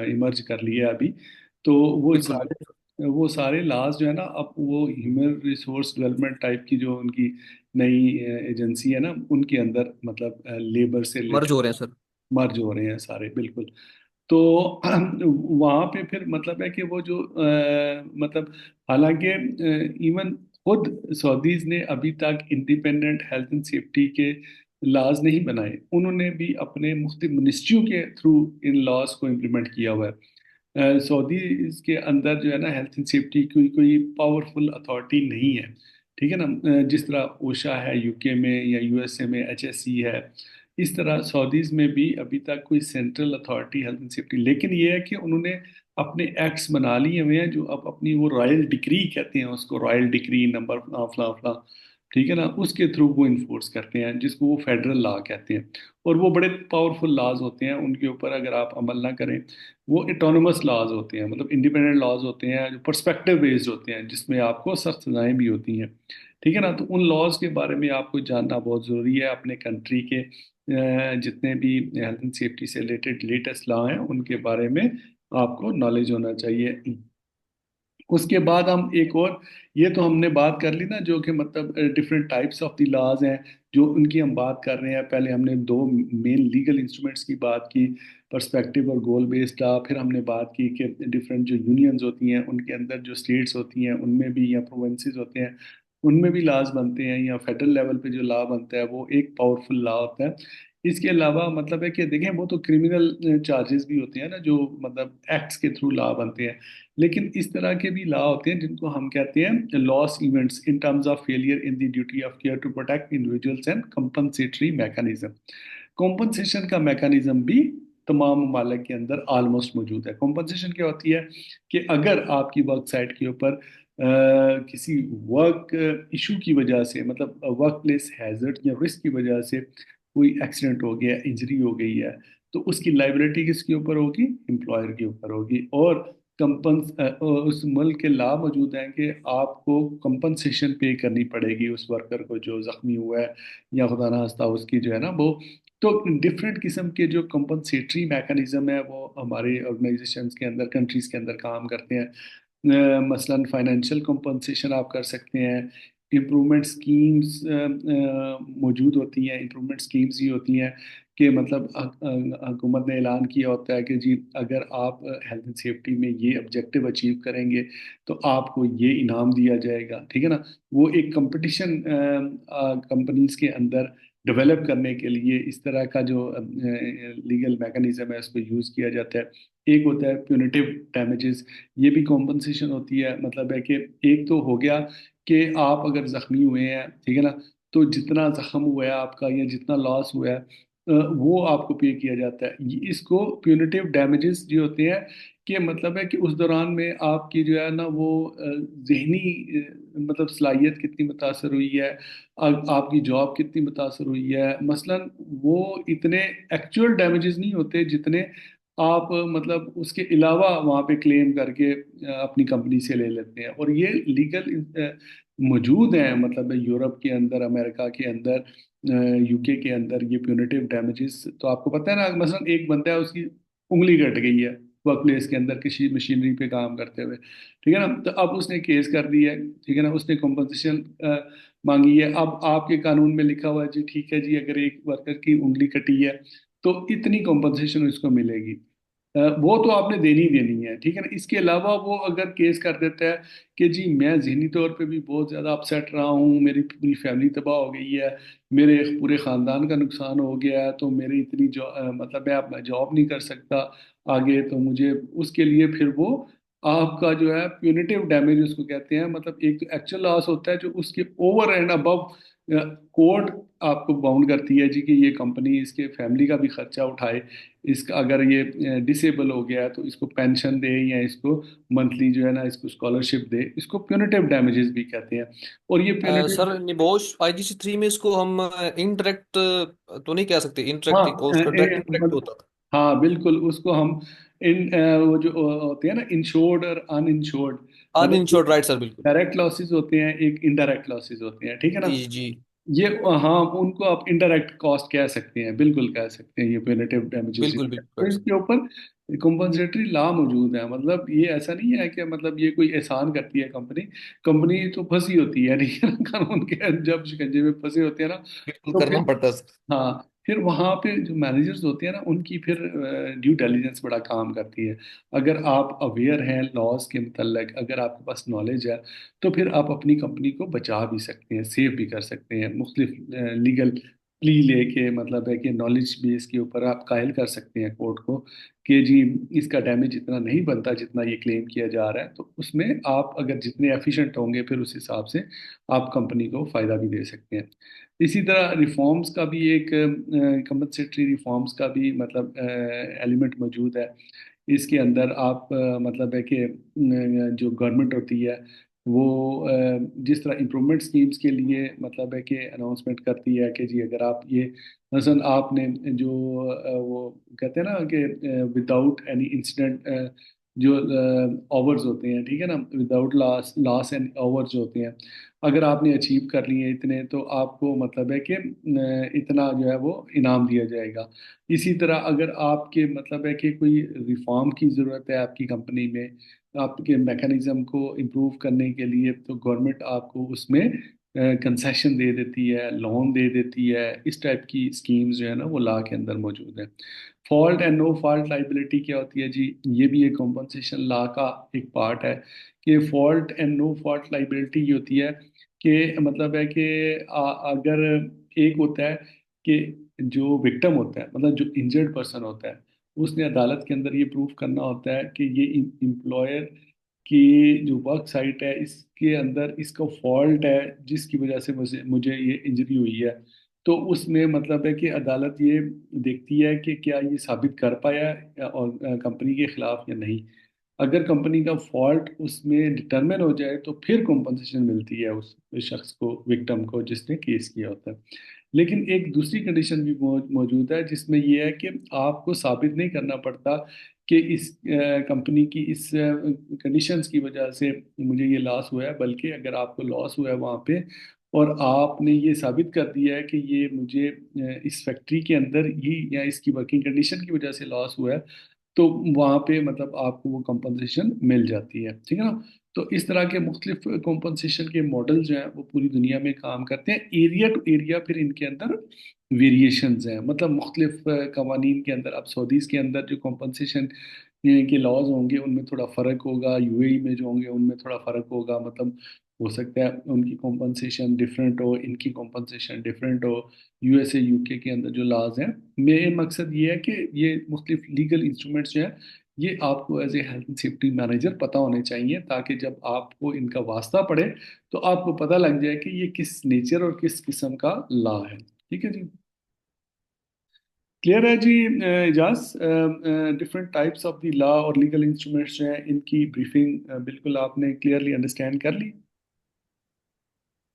इमर्ज कर लिया है अभी। तो वो बिल्कुल सारे बिल्कुल। वो सारे लॉज जो है ना, अब वो ह्यूमन रिसोर्स डेवलपमेंट टाइप की जो उनकी नई एजेंसी है ना, उनके अंदर मतलब लेबर से मर्ज रिलेटेड हो रहे हैं सर। मर्ज हो रहे हैं सारे, बिल्कुल। तो वहाँ पे फिर मतलब है कि वो जो मतलब, हालांकि इवन खुद सऊदीज ने अभी तक इंडिपेंडेंट हेल्थ एंड सेफ्टी के लॉज नहीं बनाए, उन्होंने भी अपने मुख्तलिफ मिनिस्ट्रियों के थ्रू इन लॉज को इम्प्लीमेंट किया हुआ है। सऊदी इसके अंदर जो है ना, हेल्थ एंड सेफ्टी की कोई पावरफुल अथॉरिटी नहीं है, ठीक है ना। जिस तरह ओशा है यूके में या यूएसए में एचएससी है, इस तरह सऊदीज में भी अभी तक कोई central authority health and safety, लेकिन ये है कि उन्होंने अपने एक्ट्स बना लिए हुए हैं, जो अब अपनी वो रॉयल डिक्री कहते हैं उसको, रॉयल डिक्री नंबर फला फला फला, ठीक है ना, उसके थ्रू वो इन्फोर्स करते हैं, जिसको वो फेडरल लॉ कहते हैं। और वो बड़े पावरफुल लॉज होते हैं, उनके ऊपर अगर आप अमल ना करें, वो इटोनमस लॉज होते हैं, मतलब इंडिपेंडेंट लॉज होते हैं, जो पर्सपेक्टिव बेस्ड होते हैं, जिसमें आपको सख्त सजाएं भी होती हैं, ठीक है ना। तो उन लॉज के बारे में आपको जानना बहुत ज़रूरी है। अपने कंट्री के जितने भी हेल्थ एंड सेफ्टी से रिलेटेड लेटेस्ट लॉ हैं उनके बारे में आपको नॉलेज होना चाहिए। उसके बाद हम एक और, ये तो हमने बात कर ली ना, जो कि मतलब different types of the laws हैं जो उनकी हम बात कर रहे हैं। पहले हमने दो मेन लीगल इंस्ट्रूमेंट्स की बात की, पर्सपेक्टिव और गोल बेस्ड लॉ। फिर हमने बात की कि डिफरेंट जो यूनियंस होती हैं उनके अंदर जो स्टेट्स होती हैं उनमें भी, या प्रोविंसेस होते हैं उनमें भी लॉज बनते हैं, या फेडरल लेवल पे जो लॉ बनता है वो एक पावरफुल लॉ होता है। इसके अलावा मतलब है कि देखें, वो तो क्रिमिनल चार्जेस भी होते हैं ना, जो मतलब एक्ट्स के थ्रू लॉ बनते हैं। लेकिन इस तरह के भी लॉ होते हैं जिनको हम कहते हैं loss events in terms of failure in the duty of care to protect individuals and compensatory mechanism. Compensation का मैकेनिज्म भी तमाम ममालिक के अंदर ऑलमोस्ट मौजूद है। कॉम्पनसेशन क्या होती है कि अगर आपकी वर्क साइट के ऊपर किसी वर्क इशू की वजह से, मतलब वर्क प्लेस हैजर्ड या रिस्क की वजह से कोई एक्सीडेंट हो गया, इंजरी हो गई है, तो उसकी लाइबिलिटी किसके ऊपर होगी? एम्प्लॉयर के ऊपर होगी। और उस मुल्क के लॉ मौजूद हैं कि आपको कंपनसेशन पे करनी पड़ेगी उस वर्कर को जो जख्मी हुआ है, या खुदा ना खास्ता उसकी जो है ना वो। तो डिफरेंट किस्म के जो कंपनसेटरी मैकेनिज्म है वो हमारे ऑर्गेनाइजेशंस के अंदर, कंट्रीज के अंदर काम करते हैं। मसलन फाइनेंशियल कंपनसेशन आप कर सकते हैं। इम्प्रूवमेंट स्कीम्स मौजूद होती हैं। इम्प्रूवमेंट स्कीम्स ही होती हैं कि मतलब हुकूमत ने ऐलान किया होता है कि जी अगर आप हेल्थ एंड सेफ्टी में ये ऑब्जेक्टिव अचीव करेंगे तो आपको ये इनाम दिया जाएगा, ठीक है ना। वो एक कंपटीशन कंपनीज के अंदर डेवलप करने के लिए इस तरह का जो लीगल मैकेनिज्म है उसको यूज़ किया जाता है। एक होता है प्यूनिटिव डैमेजेस, ये भी कॉम्पनसेशन होती है। मतलब है कि एक तो हो गया कि आप अगर जख्मी हुए हैं, ठीक है ना, तो जितना जख्म हुआ है आपका या जितना लॉस हुआ है वो आपको पे किया जाता है। इसको प्यूनिटिव डैमेजेस जो होते हैं, कि मतलब है कि उस दौरान में आपकी जो है ना वो जहनी मतलब सलाहियत कितनी मुतासर हुई है, आपकी जॉब कितनी मुतासर हुई है। मसलन वो इतने एक्चुअल डैमेजेस नहीं होते जितने आप मतलब उसके अलावा वहाँ पे क्लेम करके अपनी कंपनी से ले लेते हैं। और ये लीगल मौजूद हैं, मतलब यूरोप के अंदर, अमेरिका के अंदर, यूके के अंदर, ये प्यूनिटिव डैमेजेस। तो आपको पता है ना, मसलन एक बंदा है उसकी उंगली कट गई है, वर्क प्लेस के अंदर किसी मशीनरी पे काम करते हुए, ठीक है ना। तो अब उसने केस कर दिया है, ठीक है ना, उसने कॉम्पनसेशन मांगी है। अब आपके कानून में लिखा हुआ है जी, ठीक है जी, अगर एक वर्कर की उंगली कटी है तो इतनी कॉम्पनसेशन उसको मिलेगी। वो तो आपने देनी ही देनी है, ठीक है ना। इसके अलावा वो अगर केस कर देता है कि जी मैं जहनी तौर पे भी बहुत ज़्यादा अपसेट रहा हूँ, मेरी पूरी फैमिली तबाह हो गई है, मेरे पूरे ख़ानदान का नुकसान हो गया है, तो मेरी इतनी मतलब मैं अब जॉब नहीं कर सकता आगे, तो मुझे उसके लिए फिर वो आपका जो है प्यूनिटिव डैमेज उसको कहते हैं, मतलब एक तो एक्चुअल लॉस होता है जो उसके ओवर एंड अबव कोर्ट आपको बाउंड करती है जी कि ये कंपनी इसके फैमिली का भी खर्चा उठाए, इसका अगर ये डिसेबल हो गया है तो इसको पेंशन दे, या इसको मंथली जो है ना इसको स्कॉलरशिप दे, इसको प्यूनिटिव डैमेजेस भी कहते हैं। और ये सर प्यूनिटिव, निबोश IGC 3 में इसको हम इनडायरेक्ट तो नहीं कह सकते, हाँ इनडायरेक्ट उसका डायरेक्ट इम्पैक्ट होता था। हाँ बिल्कुल, उसको हम वो जो होते हैं ना इंश्योर्ड और अनइंश्योर्ड, मतलब अनइंश्योर्ड, राइट सर, बिल्कुल। डायरेक्ट लॉसेस होते हैं, एक इनडायरेक्ट लॉसेस होते हैं, ठीक है ना। जी जी। ये हाँ, उनको आप इनडायरेक्ट कॉस्ट कह सकते हैं, बिल्कुल कह सकते हैं, ये प्यूनिटिव डैमेजेस। बिल्कुल बिल्कुल तो राइट सर। इसके ऊपर कंपनसेटरी लॉ मौजूद है, मतलब ये ऐसा नहीं है कि मतलब ये कोई एहसान करती है कंपनी, कंपनी तो फंसी होती है नहीं है ना, कानून के जब शिकंजे में फंसे होते हैं ना, बिल्कुल तो करना फिर पड़ता है सर। हाँ, फिर वहाँ पे जो मैनेजर्स होते हैं ना उनकी फिर ड्यू डिलिजेंस बड़ा काम करती है। अगर आप अवेयर हैं लॉज के मतलब, अगर आपके पास नॉलेज है, तो फिर आप अपनी कंपनी को बचा भी सकते हैं, सेव भी कर सकते हैं, मुख्तलिफ लीगल प्ली लेके, मतलब है कि नॉलेज बेस के ऊपर आप कायल कर सकते हैं कोर्ट को कि जी इसका डैमेज इतना नहीं बनता जितना ये क्लेम किया जा रहा है, तो उसमें आप अगर जितने एफिशिएंट होंगे फिर उस हिसाब से आप कंपनी को फायदा भी दे सकते हैं। इसी तरह रिफॉर्म्स का भी एक, कंपनसेटरी रिफॉर्म्स का भी मतलब एलिमेंट मौजूद है। इसके अंदर आप मतलब है कि जो गवर्नमेंट होती है वो जिस तरह इम्प्रूवमेंट स्कीम्स के लिए मतलब है कि अनाउंसमेंट करती है कि जी अगर आप ये मसलन आपने जो वो कहते हैं ना कि विदाउट एनी इंसिडेंट जो आवर्स होते हैं, ठीक है ना, without loss loss and hours होते हैं, अगर आपने अचीव कर लिए इतने तो आपको मतलब है कि इतना जो है वो इनाम दिया जाएगा। इसी तरह अगर आपके मतलब है कि कोई रिफॉर्म की ज़रूरत है आपकी कंपनी में, आपके मैकेनिज्म को इम्प्रूव करने के लिए, तो गवर्नमेंट आपको उसमें कंसेशन दे देती है, लोन दे देती है। इस टाइप की स्कीम्स जो है ना वो लॉ के अंदर मौजूद है। Fault and no fault liability क्या होती है जी, ये भी एक कॉम्पनसेशन लॉ का एक पार्ट है कि fault and no fault liability ये होती है कि मतलब है कि अगर एक होता है कि जो विक्टिम होता है, मतलब जो इंजर्ड पर्सन होता है, उसने अदालत के अंदर ये प्रूफ करना होता है कि ये एम्प्लॉयर की जो वर्क साइट है इसके अंदर इसका फॉल्ट है जिसकी वजह से मुझे मुझे ये इंजरी हुई है। तो उसमें मतलब है कि अदालत ये देखती है कि क्या ये साबित कर पाया है और कंपनी के खिलाफ या नहीं। अगर कंपनी का फॉल्ट उसमें डिटरमिन हो जाए तो फिर कॉम्पनसेशन मिलती है उस शख्स को, विक्टिम को, जिसने केस किया होता है। लेकिन एक दूसरी कंडीशन भी मौजूद है जिसमें ये है कि आपको साबित नहीं करना पड़ता कि इस कंपनी की इस कंडीशंस की वजह से मुझे ये लॉस हुआ है, बल्कि अगर आपको लॉस हुआ है वहाँ पे और आपने ये साबित कर दिया है कि ये मुझे इस फैक्ट्री के अंदर ही या इसकी वर्किंग कंडीशन की वजह से लॉस हुआ है, तो वहाँ पे मतलब आपको वो कंपनसेशन मिल जाती है, ठीक है ना। तो इस तरह के मुख्तलिफ कॉम्पनसेशन के मॉडल जो हैं वो पूरी दुनिया में काम करते हैं। एरिया टू एरिया फिर इनके अंदर वेरिएशंस हैं, मतलब मुख्तलिफ कवानीन के अंदर, अब सऊदीज़ के अंदर जो कॉम्पनसेशन के लॉज होंगे उनमें थोड़ा फ़र्क होगा, यूएई में जो होंगे उनमें थोड़ा फ़र्क होगा, मतलब हो सकता है उनकी कॉम्पनसेशन डिफरेंट हो, इनकी कॉम्पनसेशन डिफरेंट हो। यूएसए यूके के अंदर जो लॉज हैं, मेन मकसद ये है कि ये मुख्तलिफ लीगल इंस्ट्रूमेंट्स जो हैं ये आपको as a health and safety manager पता होने चाहिए, ताकि जब आपको इनका वास्ता पड़े तो आपको पता लग जाए कि ये किस नेचर और किस किस्म का लॉ है, ठीक है जी। क्लियर है जी। Ijaz, different types of the law और लीगल इंस्ट्रूमेंट्स जो हैं इनकी ब्रीफिंग बिल्कुल आपने क्लियरली अंडरस्टैंड कर ली।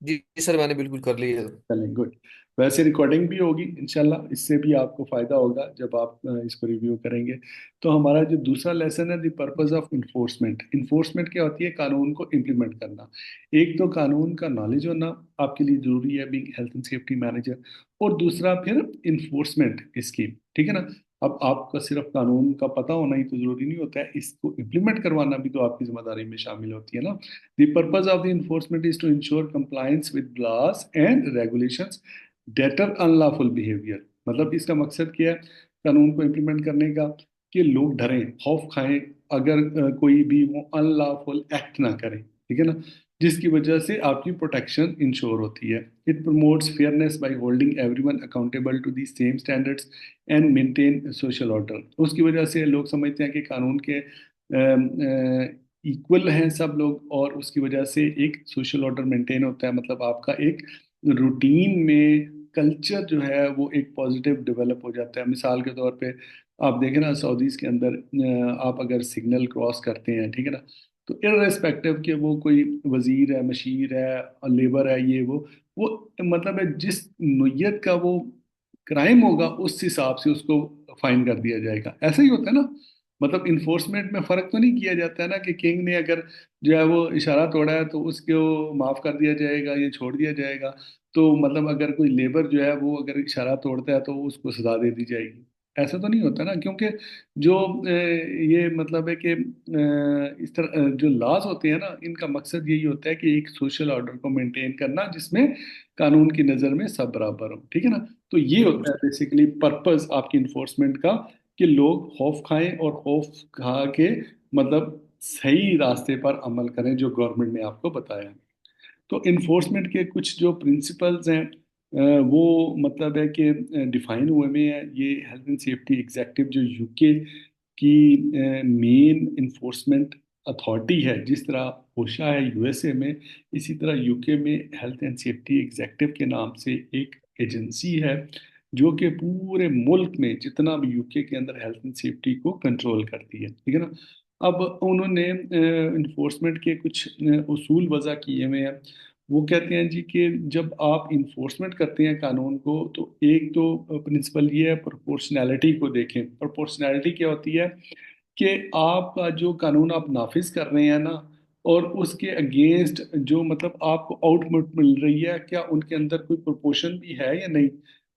जी सर, मैंने बिल्कुल कर ली है। चलें, गुड। वैसे रिकॉर्डिंग भी होगी इंशाल्लाह, इससे भी आपको फ़ायदा होगा जब आप इसको रिव्यू करेंगे। तो हमारा जो दूसरा लेसन है, the purpose of enforcement. Enforcement क्या होती है? कानून को इम्प्लीमेंट करना। एक तो कानून का नॉलेज होना आपके लिए ज़रूरी है being health and safety manager, और दूसरा फिर इन्फोर्समेंट इसकी, ठीक है ना। अब आपका सिर्फ कानून का पता होना ही तो जरूरी नहीं होता है, इसको इम्प्लीमेंट करवाना भी तो आपकी जिम्मेदारी में शामिल होती है ना। The purpose of the enforcement is to ensure compliance with laws and regulations deter unlawful behaviour. मतलब इसका मकसद क्या है कानून को इम्प्लीमेंट करने का? कि लोग डरें, खौफ खाएं, अगर कोई भी वो अनलॉफुल एक्ट ना करे, ठीक है ना, जिसकी वजह से आपकी प्रोटेक्शन इंश्योर होती है। It promotes fairness by holding everyone accountable to the same standards and maintain social order. उसकी वजह से लोग समझते हैं कि कानून के इक्वल हैं सब लोग, और उसकी वजह से एक सोशल ऑर्डर मेंटेन होता है। मतलब आपका एक रूटीन में कल्चर जो है वो एक पॉजिटिव डेवलप हो जाता है। मिसाल के तौर पे आप देखें ना, सऊदीज के अंदर आप अगर सिग्नल क्रॉस करते हैं, ठीक है ना, तो इररेस्पेक्टिव कि वो कोई वजीर है, मशीर है, लेबर है, ये वो मतलब है जिस नोयत का वो क्राइम होगा उस हिसाब से उसको फाइन कर दिया जाएगा। ऐसा ही होता है ना। मतलब इन्फोर्समेंट में फर्क तो नहीं किया जाता है ना कि किंग ने अगर जो है वो इशारा तोड़ा है तो उसको माफ कर दिया जाएगा या छोड़ दिया जाएगा। तो मतलब अगर कोई लेबर जो है वो अगर इशारा तोड़ता है तो उसको सजा दे दी जाएगी। ऐसा तो नहीं होता ना, क्योंकि जो ये मतलब है कि इस तरह जो लॉज होते हैं ना, इनका मकसद यही होता है कि एक सोशल ऑर्डर को मेंटेन करना जिसमें कानून की नज़र में सब बराबर हो, ठीक है ना। तो ये बिल्कुल होता है बेसिकली पर्पस आपकी इन्फोर्समेंट का, कि लोग खौफ खाएं और खौफ खा के मतलब सही रास्ते पर अमल करें जो गवर्नमेंट ने आपको बताया। तो इन्फोर्समेंट के कुछ जो प्रिंसिपल्स हैं वो मतलब है कि डिफाइन हुए में है। ये हेल्थ एंड सेफ्टी एग्जेक्टिव जो यूके की मेन इन्फोर्समेंट अथॉरिटी है, जिस तरह ओशा है यूएसए में, इसी तरह यूके में हेल्थ एंड सेफ्टी एग्जेक्टिव के नाम से एक एजेंसी है जो कि पूरे मुल्क में जितना भी यूके के अंदर हेल्थ एंड सेफ्टी को कंट्रोल करती है, ठीक है ना। अब उन्होंने इन्फोर्समेंट के कुछ उसूल वज़ा किए हुए हैं। वो कहते हैं जी कि जब आप इन्फोर्समेंट करते हैं कानून को, तो एक तो प्रिंसिपल ये है, प्रोपोर्शनैलिटी को देखें। प्रोपोर्शनैलिटी क्या होती है कि आपका जो कानून आप नाफिज कर रहे हैं ना, और उसके अगेंस्ट जो मतलब आपको आउटपुट मिल रही है, क्या उनके अंदर कोई प्रोपोर्शन भी है या नहीं।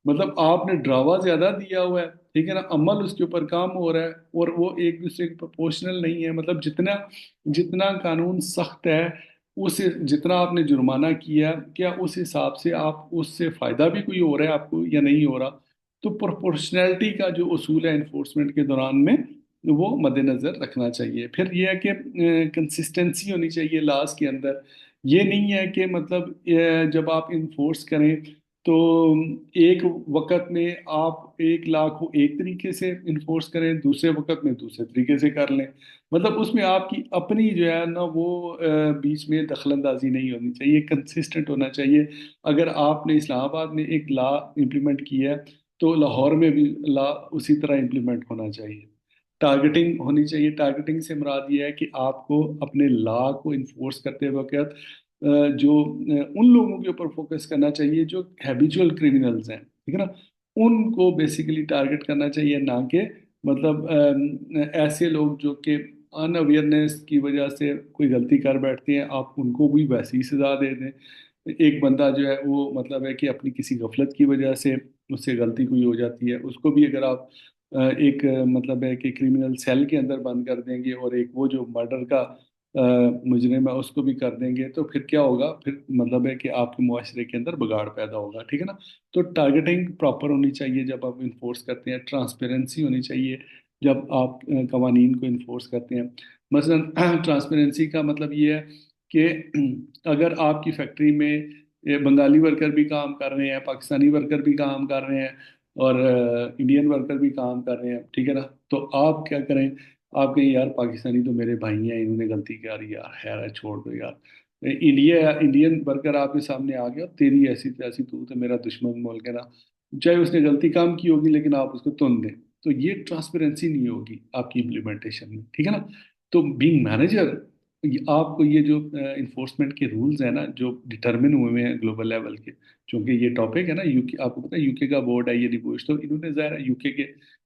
मतलब आपने ड्रावा ज्यादा दिया हुआ है, ठीक है ना, अमल उसके ऊपर काम हो रहा है, और वो एक दूसरे के प्रोपोर्शनल नहीं है। मतलब जितना जितना कानून सख्त है, उस जितना आपने जुर्माना किया, क्या उस हिसाब से आप उससे फायदा भी कोई हो रहा है आपको या नहीं हो रहा। तो प्रोपोर्शनैलिटी का जो उसूल है इन्फोर्समेंट के दौरान में, वो मद्देनजर रखना चाहिए। फिर ये है कि कंसिस्टेंसी होनी चाहिए लॉज के अंदर। ये नहीं है कि मतलब जब आप इन्फोर्स करें तो एक वक्त में आप एक लॉ को एक तरीके से इन्फोर्स करें, दूसरे वक्त में दूसरे तरीके से कर लें। मतलब उसमें आपकी अपनी जो है ना वो बीच में दखलंदाजी नहीं होनी चाहिए, कंसिस्टेंट होना चाहिए। अगर आपने इस्लामाबाद में एक लॉ इम्प्लीमेंट किया है तो लाहौर में भी लॉ उसी तरह इम्प्लीमेंट होना चाहिए। टारगेटिंग होनी चाहिए। टारगेटिंग से मुराद ये है कि आपको अपने लॉ को इन्फोर्स करते वक्त जो उन लोगों के ऊपर फोकस करना चाहिए जो हैबिचुअल क्रिमिनल्स हैं, ठीक है ना, उनको बेसिकली टारगेट करना चाहिए, ना कि मतलब ऐसे लोग जो कि अनअवेयरनेस की वजह से कोई गलती कर बैठते हैं, आप उनको भी वैसी ही सजा दे दें। एक बंदा जो है वो मतलब है कि अपनी किसी गफलत की वजह से उससे गलती कोई हो जाती है, उसको भी अगर आप एक मतलब है कि क्रिमिनल सेल के अंदर बंद कर देंगे, और एक वो जो मर्डर का मुजरिम है उसको भी कर देंगे, तो फिर क्या होगा? फिर मतलब है कि आपके मुआशरे के अंदर बिगाड़ पैदा होगा, ठीक है ना। तो टारगेटिंग प्रॉपर होनी चाहिए जब आप इन्फोर्स करते हैं। ट्रांसपेरेंसी होनी चाहिए जब आप कवानीन को इन्फोर्स करते हैं। मसलन ट्रांसपेरेंसी का मतलब ये है कि अगर आपकी फैक्ट्री में ये बंगाली वर्कर भी काम कर रहे हैं, पाकिस्तानी वर्कर भी काम कर रहे हैं, और इंडियन वर्कर भी काम कर रहे हैं, ठीक है ना, तो आप क्या करें? आप कहें यार पाकिस्तानी तो मेरे भाई हैं, इन्होंने गलती करी यार, खैर है छोड़ दो यार। इंडियन वर्कर आपके सामने आ गया, तेरी ऐसी तैसी, तू तो मेरा दुश्मन बोल के ना, चाहे उसने गलती काम की होगी लेकिन आप उसको तुन दें, तो ये ट्रांसपेरेंसी नहीं होगी आपकी इम्प्लीमेंटेशन में, ठीक है ना। तो बीइंग मैनेजर, आपको ये जो इन्फोर्समेंट के रूल्स हैं ना जो डिटरमिन हुए हैं ग्लोबल लेवल के, क्योंकि ये टॉपिक है ना यूके, आपको पता है यूके का बोर्ड है ये रिपोर्ट, तो इन्होंने ज़ाहिर है यूके के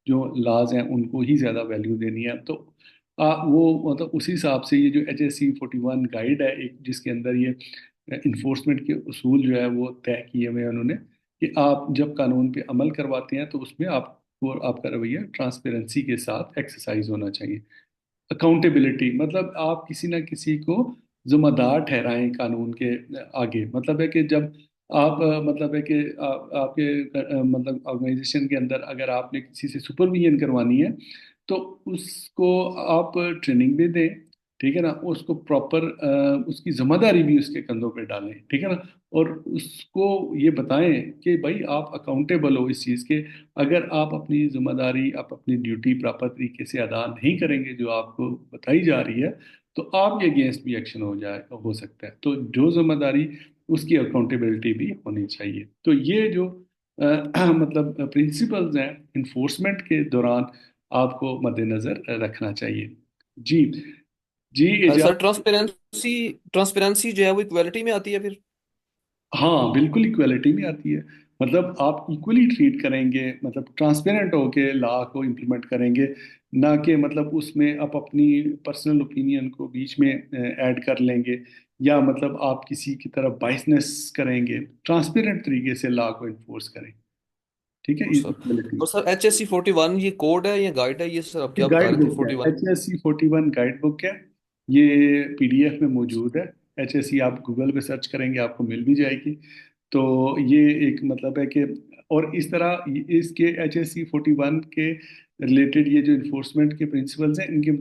जो लॉज हैं उनको ही ज़्यादा वैल्यू देनी है। तो वो मतलब उसी हिसाब से ये जो HAC 41 गाइड है एक, जिसके अंदर ये इन्फोर्समेंट के उसूल जो है वो तय किए हुए हैं उन्होंने, कि आप जब कानून पे अमल करवाते हैं तो उसमें आप वो आपका रवैया ट्रांसपेरेंसी के साथ एक्सरसाइज होना चाहिए। अकाउंटेबिलिटी मतलब आप किसी ना किसी को जिम्मेदार ठहराएं कानून के आगे। मतलब है कि जब आप मतलब है कि आपके मतलब ऑर्गेनाइजेशन के अंदर अगर आपने किसी से सुपरविजन करवानी है तो उसको आप ट्रेनिंग भी दें, ठीक है ना, उसको प्रॉपर उसकी जिम्मेदारी भी उसके कंधों पे डालें, ठीक है ना, और उसको ये बताएं कि भाई आप अकाउंटेबल हो इस चीज़ के। अगर आप अपनी जिम्मेदारी, आप अपनी ड्यूटी प्रॉपर तरीके से अदा नहीं करेंगे जो आपको बताई जा रही है, तो आपके अगेंस्ट भी एक्शन हो सकता है। तो जो जिम्मेदारी उसकी अकाउंटेबिलिटी भी होनी चाहिए। तो ये जो मतलब प्रिंसिपल्स हैं इन्फोर्समेंट के दौरान आपको मद्देनजर रखना चाहिए। जी। जी सर इजाज़त। ट्रांसपेरेंसी, ट्रांसपेरेंसी जो है वो इक्वालिटी में आती है फिर? हाँ बिल्कुल इक्वलिटी में आती है। मतलब आप इक्वली ट्रीट करेंगे, मतलब ट्रांसपेरेंट होके लॉ को इम्प्लीमेंट करेंगे, ना कि मतलब उसमें आप अपनी पर्सनल ओपिनियन को बीच में ऐड कर लेंगे, या मतलब आप किसी की तरफ बाइसनेस करेंगे। ट्रांसपेरेंट तरीके से लॉ को इन्फोर्स करें, ठीक है, और सर, इक्वलिटी। और सर HSC 41 ये कोड है या गाइड है, ये सर आप क्या बता गाइड रहे थे बुक है, 41? HSC 41 गाइड बुक है। ये पीडीएफ में मौजूद है। HSC आप गूगल पे सर्च करेंगे आपको मिल भी जाएगी। तो ये एक मतलब है कि, और इस तरह इसके HSC 41 के रिलेटेड ये जो इन्फोर्समेंट के प्रिंसिपल्स हैं इनके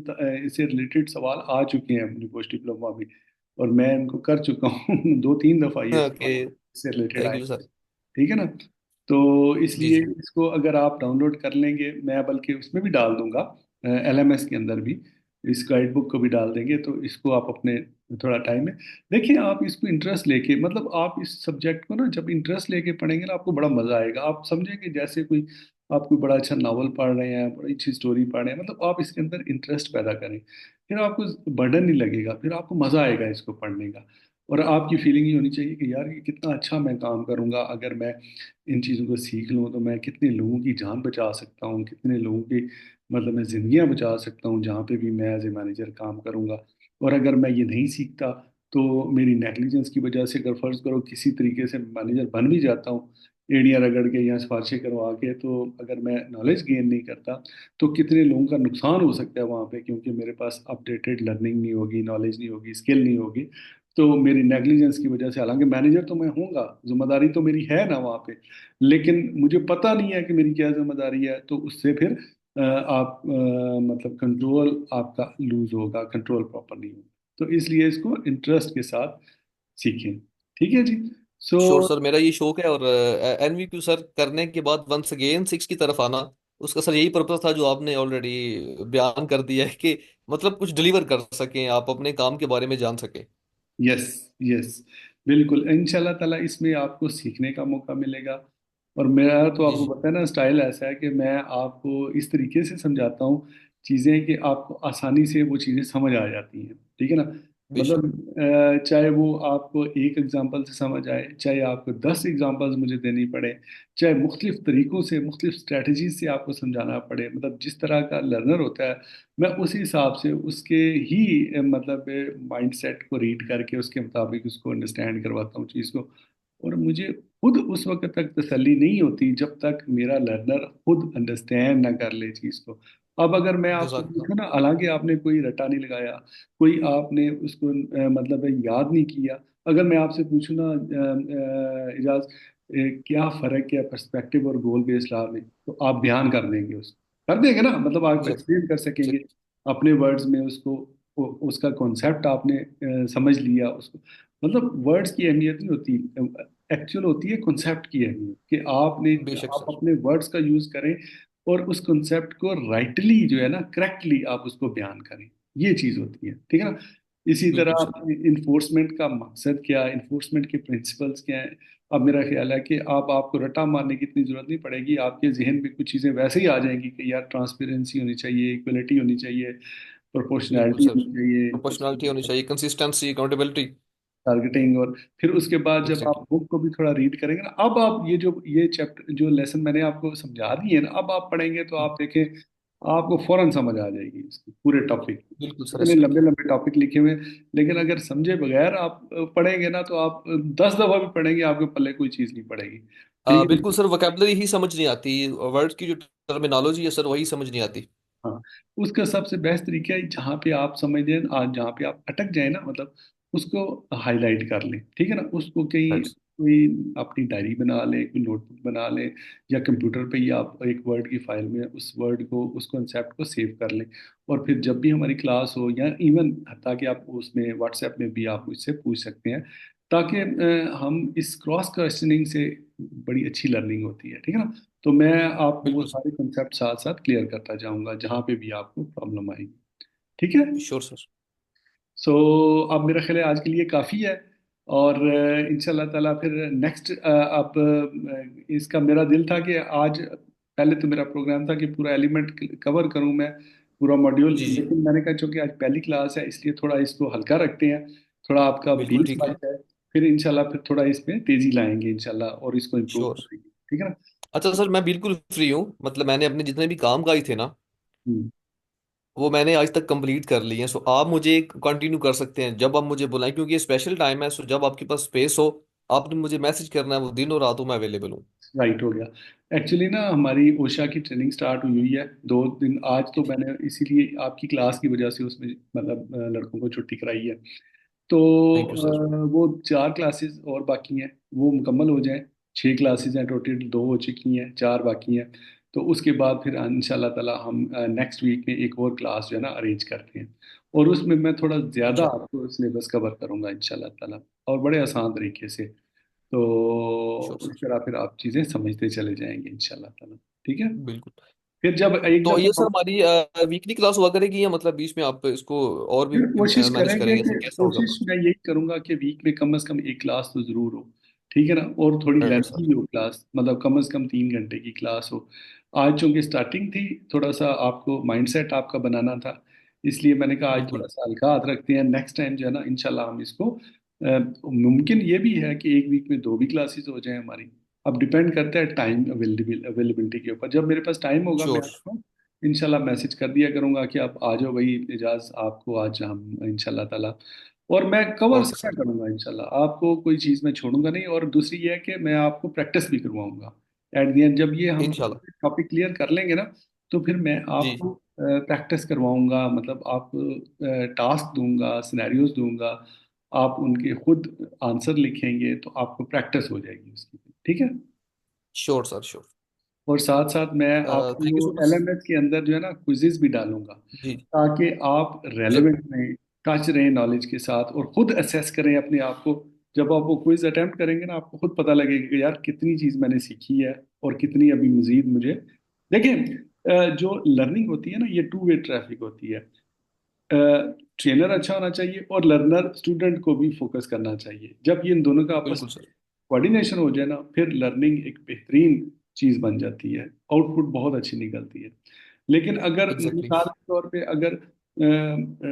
इससे रिलेटेड सवाल आ चुके हैं अपनी पोस्ट डिप्लोमा में, और मैं इनको कर चुका हूँ 2-3 दफा ये ओके, सवाल इससे रिलेटेड थैंक आए। You sir. ठीक है ना। तो जी इसलिए जी। इसको अगर आप डाउनलोड कर लेंगे, मैं बल्कि उसमें भी डाल दूंगा, LMS के अंदर भी इस गाइड बुक को भी डाल देंगे। तो इसको आप अपने थोड़ा टाइम में देखिए, आप इसको इंटरेस्ट लेके, मतलब आप इस सब्जेक्ट को ना जब इंटरेस्ट लेके पढ़ेंगे ना आपको बड़ा मजा आएगा। आप समझेंगे जैसे कोई, आप कोई बड़ा अच्छा नावल पढ़ रहे हैं, बड़ी अच्छी स्टोरी पढ़ रहे हैं, मतलब आप इसके अंदर इंटरेस्ट पैदा करें, फिर आपको बर्डन नहीं लगेगा, फिर आपको मजा आएगा इसको पढ़ने का। और आपकी फीलिंग ये होनी चाहिए कि यार ये कितना अच्छा मैं काम करूंगा अगर मैं इन चीज़ों को सीख लूँ, तो मैं कितने लोगों की जान बचा सकता हूँ, कितने लोगों की मतलब मैं जिंदगियां बचा सकता हूँ जहाँ पे भी मैं एज ए मैनेजर काम करूंगा। और अगर मैं ये नहीं सीखता तो मेरी नेग्लिजेंस की वजह से, अगर फर्ज करो किसी तरीके से मैनेजर बन भी जाता हूँ एड़ियाँ रगड़ के या सिफारिशें करवा के, तो अगर मैं नॉलेज गेन नहीं करता तो कितने लोगों का नुकसान हो सकता है वहाँ पे, क्योंकि मेरे पास अपडेटेड लर्निंग नहीं होगी, नॉलेज नहीं होगी, स्किल नहीं होगी। तो मेरी नेग्लिजेंस की वजह से, हालांकि मैनेजर तो मैं हूँगा, जिम्मेदारी तो मेरी है ना वहाँ पे, लेकिन मुझे पता नहीं है कि मेरी क्या जिम्मेदारी है, तो उससे फिर आप मतलब कंट्रोल आपका लूज होगा, कंट्रोल प्रॉपर नहीं होगा। तो इसलिए इसको इंटरेस्ट के साथ सीखें। ठीक है जी। सो श्योर सर, मेरा ये शौक है। और NVQ सर करने के बाद वंस अगेन 6 की तरफ आना, उसका सर यही पर्पस था जो आपने ऑलरेडी बयान कर दिया है कि मतलब कुछ डिलीवर कर सकें, आप अपने काम के बारे में जान सकें। यस, यस, बिल्कुल इंशाल्लाह ताला इसमें आपको सीखने का मौका मिलेगा। और मेरा तो जी आपको जी। पता है ना स्टाइल ऐसा है कि मैं आपको इस तरीके से समझाता हूँ चीज़ें कि आपको आसानी से वो चीज़ें समझ आ जाती हैं, ठीक है ना। बेशक। मतलब चाहे वो आपको एक एग्जांपल से समझ आए, चाहे आपको 10 एग्जांपल्स मुझे देनी पड़े, चाहे मुख्तलिफ तरीकों से, मुख्तलिफ स्ट्रेटजीज से आपको समझाना पड़े, मतलब जिस तरह का लर्नर होता है मैं उसी हिसाब से उसके ही मतलब माइंड सेट को रीड करके उसके मुताबिक उसको अंडरस्टैंड करवाता हूँ चीज़ को। और मुझे खुद उस वक्त तक तसल्ली नहीं होती जब तक मेरा लर्नर खुद अंडरस्टैंड ना कर ले चीज़ को। अब अगर मैं आपसे जजाक। पूछूं ना, हालांकि आपने कोई रटा नहीं लगाया, कोई आपने उसको मतलब याद नहीं किया, अगर मैं आपसे पूछूं ना इजाज क्या फ़र्क है पर्सपेक्टिव और गोल बेस्ड लर्निंग में, तो आप बयान कर देंगे, उसको कर देंगे ना, मतलब आप जब एक्सप्लेन कर सकेंगे अपने वर्ड्स में उसको। उसका कॉन्सेप्ट आपने समझ लिया उसको। मतलब वर्ड्स की अहमियत नहीं होती, एक्चुअल होती है कॉन्सेप्ट की अहमियत, कि आपने, बेशक आप सर। अपने वर्ड्स का यूज करें और उस कॉन्सेप्ट को राइटली जो है ना, करेक्टली आप उसको बयान करें। ये चीज होती है, ठीक है ना। इसी बिल्कुल सर। तरह इन्फोर्समेंट का मकसद क्या है, इन्फोर्समेंट के प्रिंसिपल्स क्या है। अब मेरा ख्याल है कि अब आपको रटा मारने की इतनी जरूरत नहीं पड़ेगी, आपके जहन में कुछ चीजें वैसे ही आ जाएंगी कि यार ट्रांसपेरेंसी होनी चाहिए, इक्वलिटी होनी चाहिए, बिल्कुल प्रोपोर्शनैलिटी सर, होनी प्रोपोर्शनैलिटी होनी चाहिए, चाहिए, कंसिस्टेंसी, अकाउंटेबिलिटी। टारगेटिंग। और फिर उसके बाद जब एग्जैक्टली। आप बुक को भी थोड़ा रीड करेंगे ना, अब आप ये जो ये चैप्टर जो लेसन मैंने आपको समझा दिए ना, अब आप पढ़ेंगे तो आप देखें आपको फौरन समझ आ जाएगी इसकी पूरे टॉपिक। बिल्कुल सर, इतने इसके लंबे लंबे टॉपिक लिखे हुए हैं, लेकिन अगर समझे बगैर आप पढ़ेंगे ना, तो आप 10 दफा भी पढ़ेंगे आपके पल्ले कोई चीज नहीं पड़ेगी। ठीक बिल्कुल है। सर, वोकेबलरी ही समझ नहीं आती, वर्ड्स की जो टर्मिनोलॉजी है सर वही समझ नहीं आती। हाँ, उसका सबसे बेस्ट तरीका है, जहाँ पे आप समझ लें, आज जहाँ पे आप अटक जाए ना, मतलब उसको हाईलाइट कर लें, ठीक है ना, उसको कहीं राइट। कोई अपनी डायरी बना लें, कोई नोटबुक बना लें, या कंप्यूटर पे ही आप एक वर्ड की फाइल में उस वर्ड को, उस कॉन्सेप्ट को सेव कर लें। और फिर जब भी हमारी क्लास हो, या इवन ताकि आप उसमें व्हाट्सएप में भी आप मुझसे पूछ सकते हैं, ताकि हम इस क्रॉस क्वेश्चनिंग से बड़ी अच्छी लर्निंग होती है, ठीक है ना। तो मैं आपको वो बिल्कुल सारे कंसेप्ट साथ साथ क्लियर करता जाऊंगा जहाँ पे भी आपको प्रॉब्लम आएगी। ठीक है। Sure sir. सो अब मेरा ख्याल है आज के लिए काफ़ी है। और इंशाल्लाह ताला फिर नेक्स्ट, अब इसका मेरा दिल था कि आज, पहले तो मेरा प्रोग्राम था कि पूरा एलिमेंट कवर करूं मैं, पूरा मॉड्यूल, जी जी। लेकिन मैंने कहा चूंकि आज पहली क्लास है, इसलिए थोड़ा इसको हल्का रखते हैं, थोड़ा आपका बिल्कुल बेस ठीक है। बन जाए। फिर इंशाल्लाह फिर थोड़ा इसमें तेजी लाएंगे इंशाल्लाह, और इसको इम्प्रूव श्योर। करेंगे, ठीक है ना। अच्छा सर, मैं बिल्कुल फ्री हूँ, मतलब मैंने अपने जितने भी काम काज थे ना, हम्म। वो मैंने आज तक कंप्लीट कर लिए हैं। सो आप मुझे कंटिन्यू कर सकते हैं जब आप मुझे बुलाएं, क्योंकि ये स्पेशल टाइम है। सो जब आपके पास स्पेस हो, आपने मुझे मैसेज करना है, वो दिन और रात हो मैं अवेलेबल हूँ। राइट हो गया। एक्चुअली ना हमारी ओशा की ट्रेनिंग स्टार्ट हुई हुई है 2 दिन, आज तो जी। मैंने इसीलिए आपकी क्लास की वजह से उसमें मतलब लड़कों को छुट्टी कराई है। तो थैंक यू सर। वो 4 क्लासेस और बाकी हैं, वो मुकम्मल हो जाएं। 6 क्लासेस हैं टोटल, 2 हो चुकी हैं, 4 बाकी हैं। तो उसके बाद फिर इंशाल्लाह ताला हम नेक्स्ट वीक में एक और क्लास जो है ना अरेंज करते हैं, और उसमें मैं थोड़ा ज़्यादा इंशाल्लाह। आपको सिलेबस कवर करूंगा इंशाल्लाह ताला, और बड़े आसान तरीके से। श्योर तो इस सर। तरह फिर आप चीज़ें समझते चले जाएंगे इंशाल्लाह ताला। ठीक है। बिल्कुल। फिर जब एक तो ये दफ़ा सर हमारी वीकली क्लास हुआ करेगी, या मतलब बीच में आप इसको और भी फिर कोशिश मैनेज करेंगे करेंगे, कि, सर कैसा होगा कोशिश आपका? मैं यही करूंगा कि वीक में कम से कम एक क्लास तो जरूर हो, ठीक है ना, और थोड़ी राइट सर। लेंथी हो क्लास, मतलब कम से कम 3 घंटे की क्लास हो। आज चूंकि स्टार्टिंग थी, थोड़ा सा आपको माइंडसेट आपका बनाना था, इसलिए मैंने कहा आज थोड़ा बिल्कुल। सा हल्का हाथ रखते हैं। नेक्स्ट टाइम जो है ना इंशाल्लाह हम इसको, मुमकिन ये भी है कि एक वीक में 2 भी क्लासेस हो जाए हमारी। अब डिपेंड करता है टाइम अवेलेबिलिटी के ऊपर। जब मेरे पास टाइम होगा, मैं श्योर। आपको इंशाल्लाह मैसेज कर दिया करूंगा कि आप आ जाओ भाई, इजाज आपको आज हम इंशाल्लाह ताला, और मैं कवर ओके सारा सर। करूंगा इंशाल्लाह, आपको कोई चीज़ मैं छोड़ूंगा नहीं। और दूसरी ये है कि मैं आपको प्रैक्टिस भी करवाऊंगा एट दी एंड, जब ये हम इंशाल्लाह। टॉपिक क्लियर कर लेंगे ना, तो फिर मैं जी। आपको प्रैक्टिस करवाऊंगा, मतलब आपको टास्क दूंगा, सिनेरियोज दूंगा, आप उनके खुद आंसर लिखेंगे, तो आपको प्रैक्टिस हो जाएगी उसकी, ठीक है। Sure sir, sure. और साथ साथ मैं थैंक यू आपको सो मच। एलएमएस के अंदर जो है ना क्विजेज भी डालूंगा, जी। ताकि आप ज- रेलेवेंट रहें, टच रहें नॉलेज के साथ, और खुद असेस करें अपने आप को। जब आप वो क्विज अटेम्प्ट करेंगे ना, आपको खुद पता लगेगा कि यार कितनी चीज़ मैंने सीखी है, और कितनी अभी मजीद मुझे। देखिए, जो लर्निंग होती है ना, ये टू वे ट्रैफिक होती है। ट्रेनर अच्छा होना चाहिए, और लर्नर स्टूडेंट को भी फोकस करना चाहिए। जब ये इन दोनों का आपस बिल्कुल सर। कोऑर्डिनेशन हो जाए ना, फिर लर्निंग एक बेहतरीन चीज बन जाती है, आउटपुट बहुत अच्छी निकलती है। लेकिन अगर एग्जैक्टली। मिसाल के तौर पे, अगर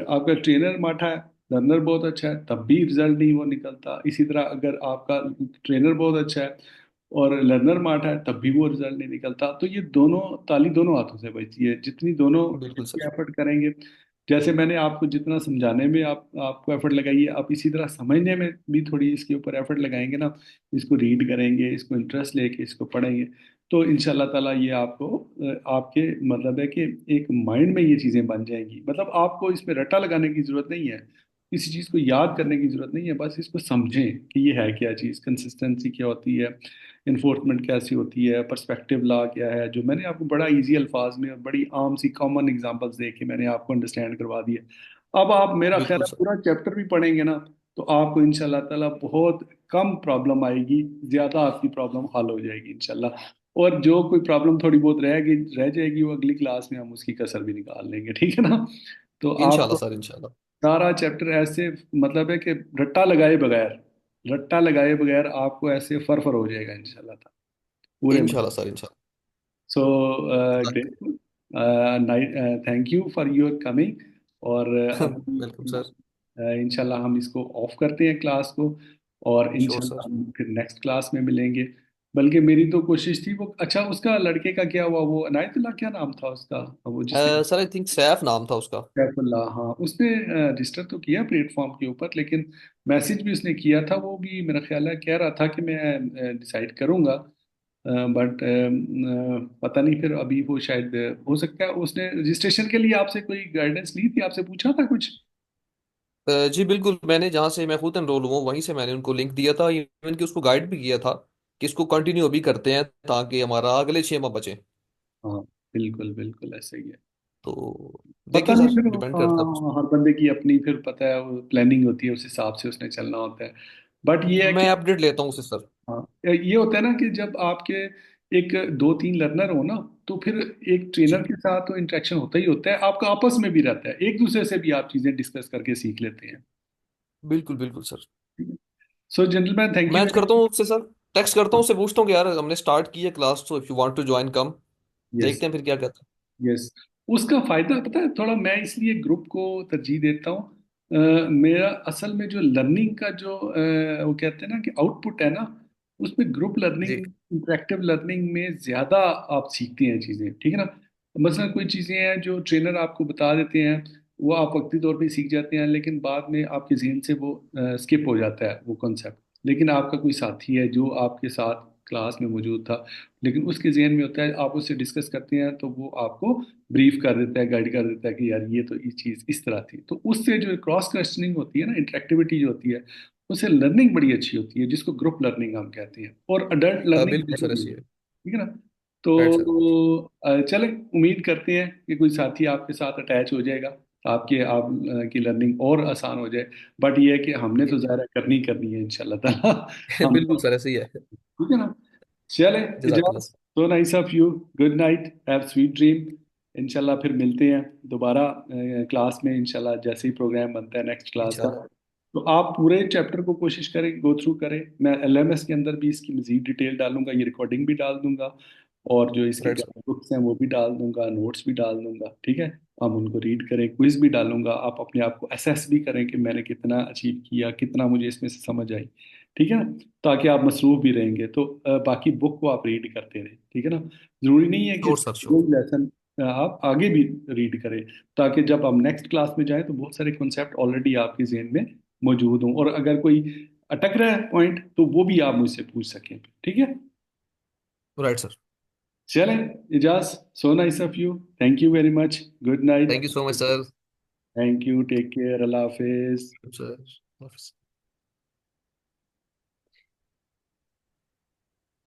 आपका ट्रेनर माठा है, लर्नर बहुत अच्छा है, तब भी रिजल्ट नहीं वो निकलता। इसी तरह अगर आपका ट्रेनर बहुत अच्छा है और लर्नर माठा है, तब भी वो रिजल्ट नहीं निकलता। तो ये दोनों ताली दोनों हाथों से बजती है, जितनी दोनों बिल्कुल जितनी सर। एफर्ट करेंगे। जैसे मैंने आपको जितना समझाने में आपको एफर्ट लगाई है, आप इसी तरह समझने में भी थोड़ी इसके ऊपर एफर्ट लगाएंगे ना, इसको रीड करेंगे, इसको इंटरेस्ट लेके इसको पढ़ेंगे, तो इंशाल्लाह ताला ये आपको आपके मतलब है कि एक माइंड में ये चीज़ें बन जाएंगी। मतलब आपको इसमें रट्टा लगाने की जरूरत नहीं है, किसी चीज़ को याद करने की जरूरत नहीं है, बस इसको समझें कि ये है क्या चीज़, कंसिस्टेंसी क्या होती है, इन्फोर्समेंट कैसी होती है, पर्सपेक्टिव लॉ क्या है, जो मैंने आपको बड़ा इजी अल्फाज में और बड़ी आम सी कॉमन एग्जांपल्स दे के मैंने आपको अंडरस्टैंड करवा दिया। अब आप, मेरा ख्याल बिल्कुल है, सर। पूरा चैप्टर भी पढ़ेंगे ना, तो आपको इंशाल्लाह ताला बहुत कम प्रॉब्लम आएगी, ज्यादा आपकी प्रॉब्लम हल हो जाएगी इंशाल्लाह। और जो कोई प्रॉब्लम थोड़ी बहुत रह जाएगी, वो अगली क्लास में हम उसकी कसर भी निकाल लेंगे, ठीक है ना। तो इंशाल्लाह आपको सर, इंशाल्लाह। सारा चैप्टर ऐसे, मतलब है कि रट्टा लगाए बगैर आपको ऐसे फर हो जाएगा इंशाल्लाह ताला पूरे में। इंशाल्लाह सर, इंशाल्लाह। So grateful, night, thank you for your coming. और अभी वेलकम सर। इंशाल्लाह हम इसको ऑफ करते हैं क्लास को, और श्योर सर। इंशाल्लाह हम फिर नेक्स्ट क्लास में मिलेंगे। बल्कि मेरी तो कोशिश थी वो, अच्छा उसका लड़के का क्या हुआ, वो अनायतुल्लाह क्या नाम था उसका, वो जिसने, सर आई थिंक सैफ नाम था उसका। सैफुल्लाह, हाँ उसने रजिस्टर तो किया प्लेटफॉर्म के ऊपर, लेकिन मैसेज भी उसने किया था, वो भी मेरा ख्याल है कह रहा था कि मैं डिसाइड करूंगा, बट पता नहीं फिर अभी वो शायद हो सकता है उसने रजिस्ट्रेशन के लिए आपसे कोई गाइडेंस ली थी, आपसे पूछा था कुछ? जी बिल्कुल, मैंने जहाँ से मैं खुद एनरोल हुआ हूँ वहीं से मैंने उनको लिंक दिया था, इवन कि उसको गाइड भी किया था कि इसको कंटिन्यू अभी करते हैं ताकि हमारा अगले 6 माह बचे। हाँ बिल्कुल बिल्कुल ऐसा ही है। तो पता देखिए नहीं सर, फिर डिपेंड करता है उस हर बंदे की अपनी फिर पता है प्लानिंग होती है, उस हिसाब से उसने चलना होता है। बट ये है कि मैं अपडेट लेता हूँ उससे सर। हाँ, ये होता है ना कि जब आपके एक दो तीन लर्नर हो ना, तो फिर एक ट्रेनर जी के साथ तो इंटरेक्शन होता ही होता है, आपका आपस में भी रहता है, एक दूसरे से भी आप चीजें डिस्कस करके सीख लेते हैं। बिल्कुल बिल्कुल sir. So gentleman, thank you मैं वेरी करता मच। हूँ उससे सर, टेक्स्ट करता हूँ उससे, पूछता हूँ कि यार हमने स्टार्ट की है क्लास, तो if you want to join come. Yes देखते हैं फिर क्या कहता यस। उसका फायदा पता है, थोड़ा मैं इसलिए ग्रुप को तरजीह देता हूँ, मेरा असल में जो लर्निंग का जो वो कहते हैं ना कि आउटपुट है ना, उसमें ग्रुप है। लर्निंग, जी इंटरेक्टिव लर्निंग में ज्यादा आप सीखते हैं चीजें, ठीक है ना। मसलन कोई चीजें हैं जो ट्रेनर आपको बता देते हैं, वो आप वक्ती तौर पे सीख जाते हैं, लेकिन बाद में आपके जहन से वो स्किप हो जाता है वो कॉन्सेप्ट। लेकिन आपका कोई साथी है जो आपके साथ क्लास में मौजूद था, लेकिन उसके जहन में होता है, आप उससे डिस्कस करते हैं तो वो आपको ब्रीफ कर देता है, गाइड कर देता है कि यार ये तो ये चीज़ इस तरह थी, तो उससे जो क्रॉस क्वेश्चनिंग होती है ना, इंटरेक्टिविटी जो होती है, उससे लर्निंग बड़ी अच्छी होती है, जिसको ग्रुप लर्निंग हम कहते हैं, और अडल्ट लर्निंग बिल्कुल है सर भी, ऐसी है। ठीक है ना। Right sir. तो चले, उम्मीद करते हैं कि कोई साथी आपके साथ अटैच हो जाएगा, तो आप की लर्निंग और आसान हो जाए। बट ये है कि हमने तो जी ज़ाहिर है करनी है इंशाल्लाह ताला। हम बिल्कुल सर ऐसे ही है। ठीक है ना। चले, जजाकल्ला इजाजत, सो nice of you, good night, have sweet dream. इंशाल्लाह फिर मिलते हैं दोबारा क्लास में, इंशाल्लाह जैसे ही प्रोग्राम बनता है नेक्स्ट क्लास का। इंशाल्लाह। तो आप पूरे चैप्टर को कोशिश करें, गो थ्रू करें, मैं एलएमएस के अंदर भी इसकी मजीद डिटेल डालूंगा, ये रिकॉर्डिंग भी डाल दूंगा, और जो इसके राइट सर। बुक्स हैं वो भी डाल दूंगा, नोट्स भी डाल दूंगा, ठीक है। हम उनको रीड करें, क्विज भी डालूंगा, आप अपने आप को असेस भी करें कि मैंने कितना अचीव किया, कितना मुझे इसमें से समझ आई, ठीक है ना। ताकि आप मसरूफ भी रहेंगे, तो बाकी बुक को आप रीड करते रहें, ठीक है ना। जरूरी नहीं है कि श्योर सर श्योर। लेसन आप आगे भी रीड करें, ताकि जब हम नेक्स्ट क्लास में जाएं तो बहुत सारे कॉन्सेप्ट ऑलरेडी आपके जहन में मौजूद हों, और अगर कोई अटक रहा है पॉइंट तो वो भी आप मुझसे पूछ सकें, ठीक है। Right sir. चलें, Ijaz, so nice of you, thank you very much, good night, thank you so much sir. Thank you, take care, अल्लाह हाफिज। सर।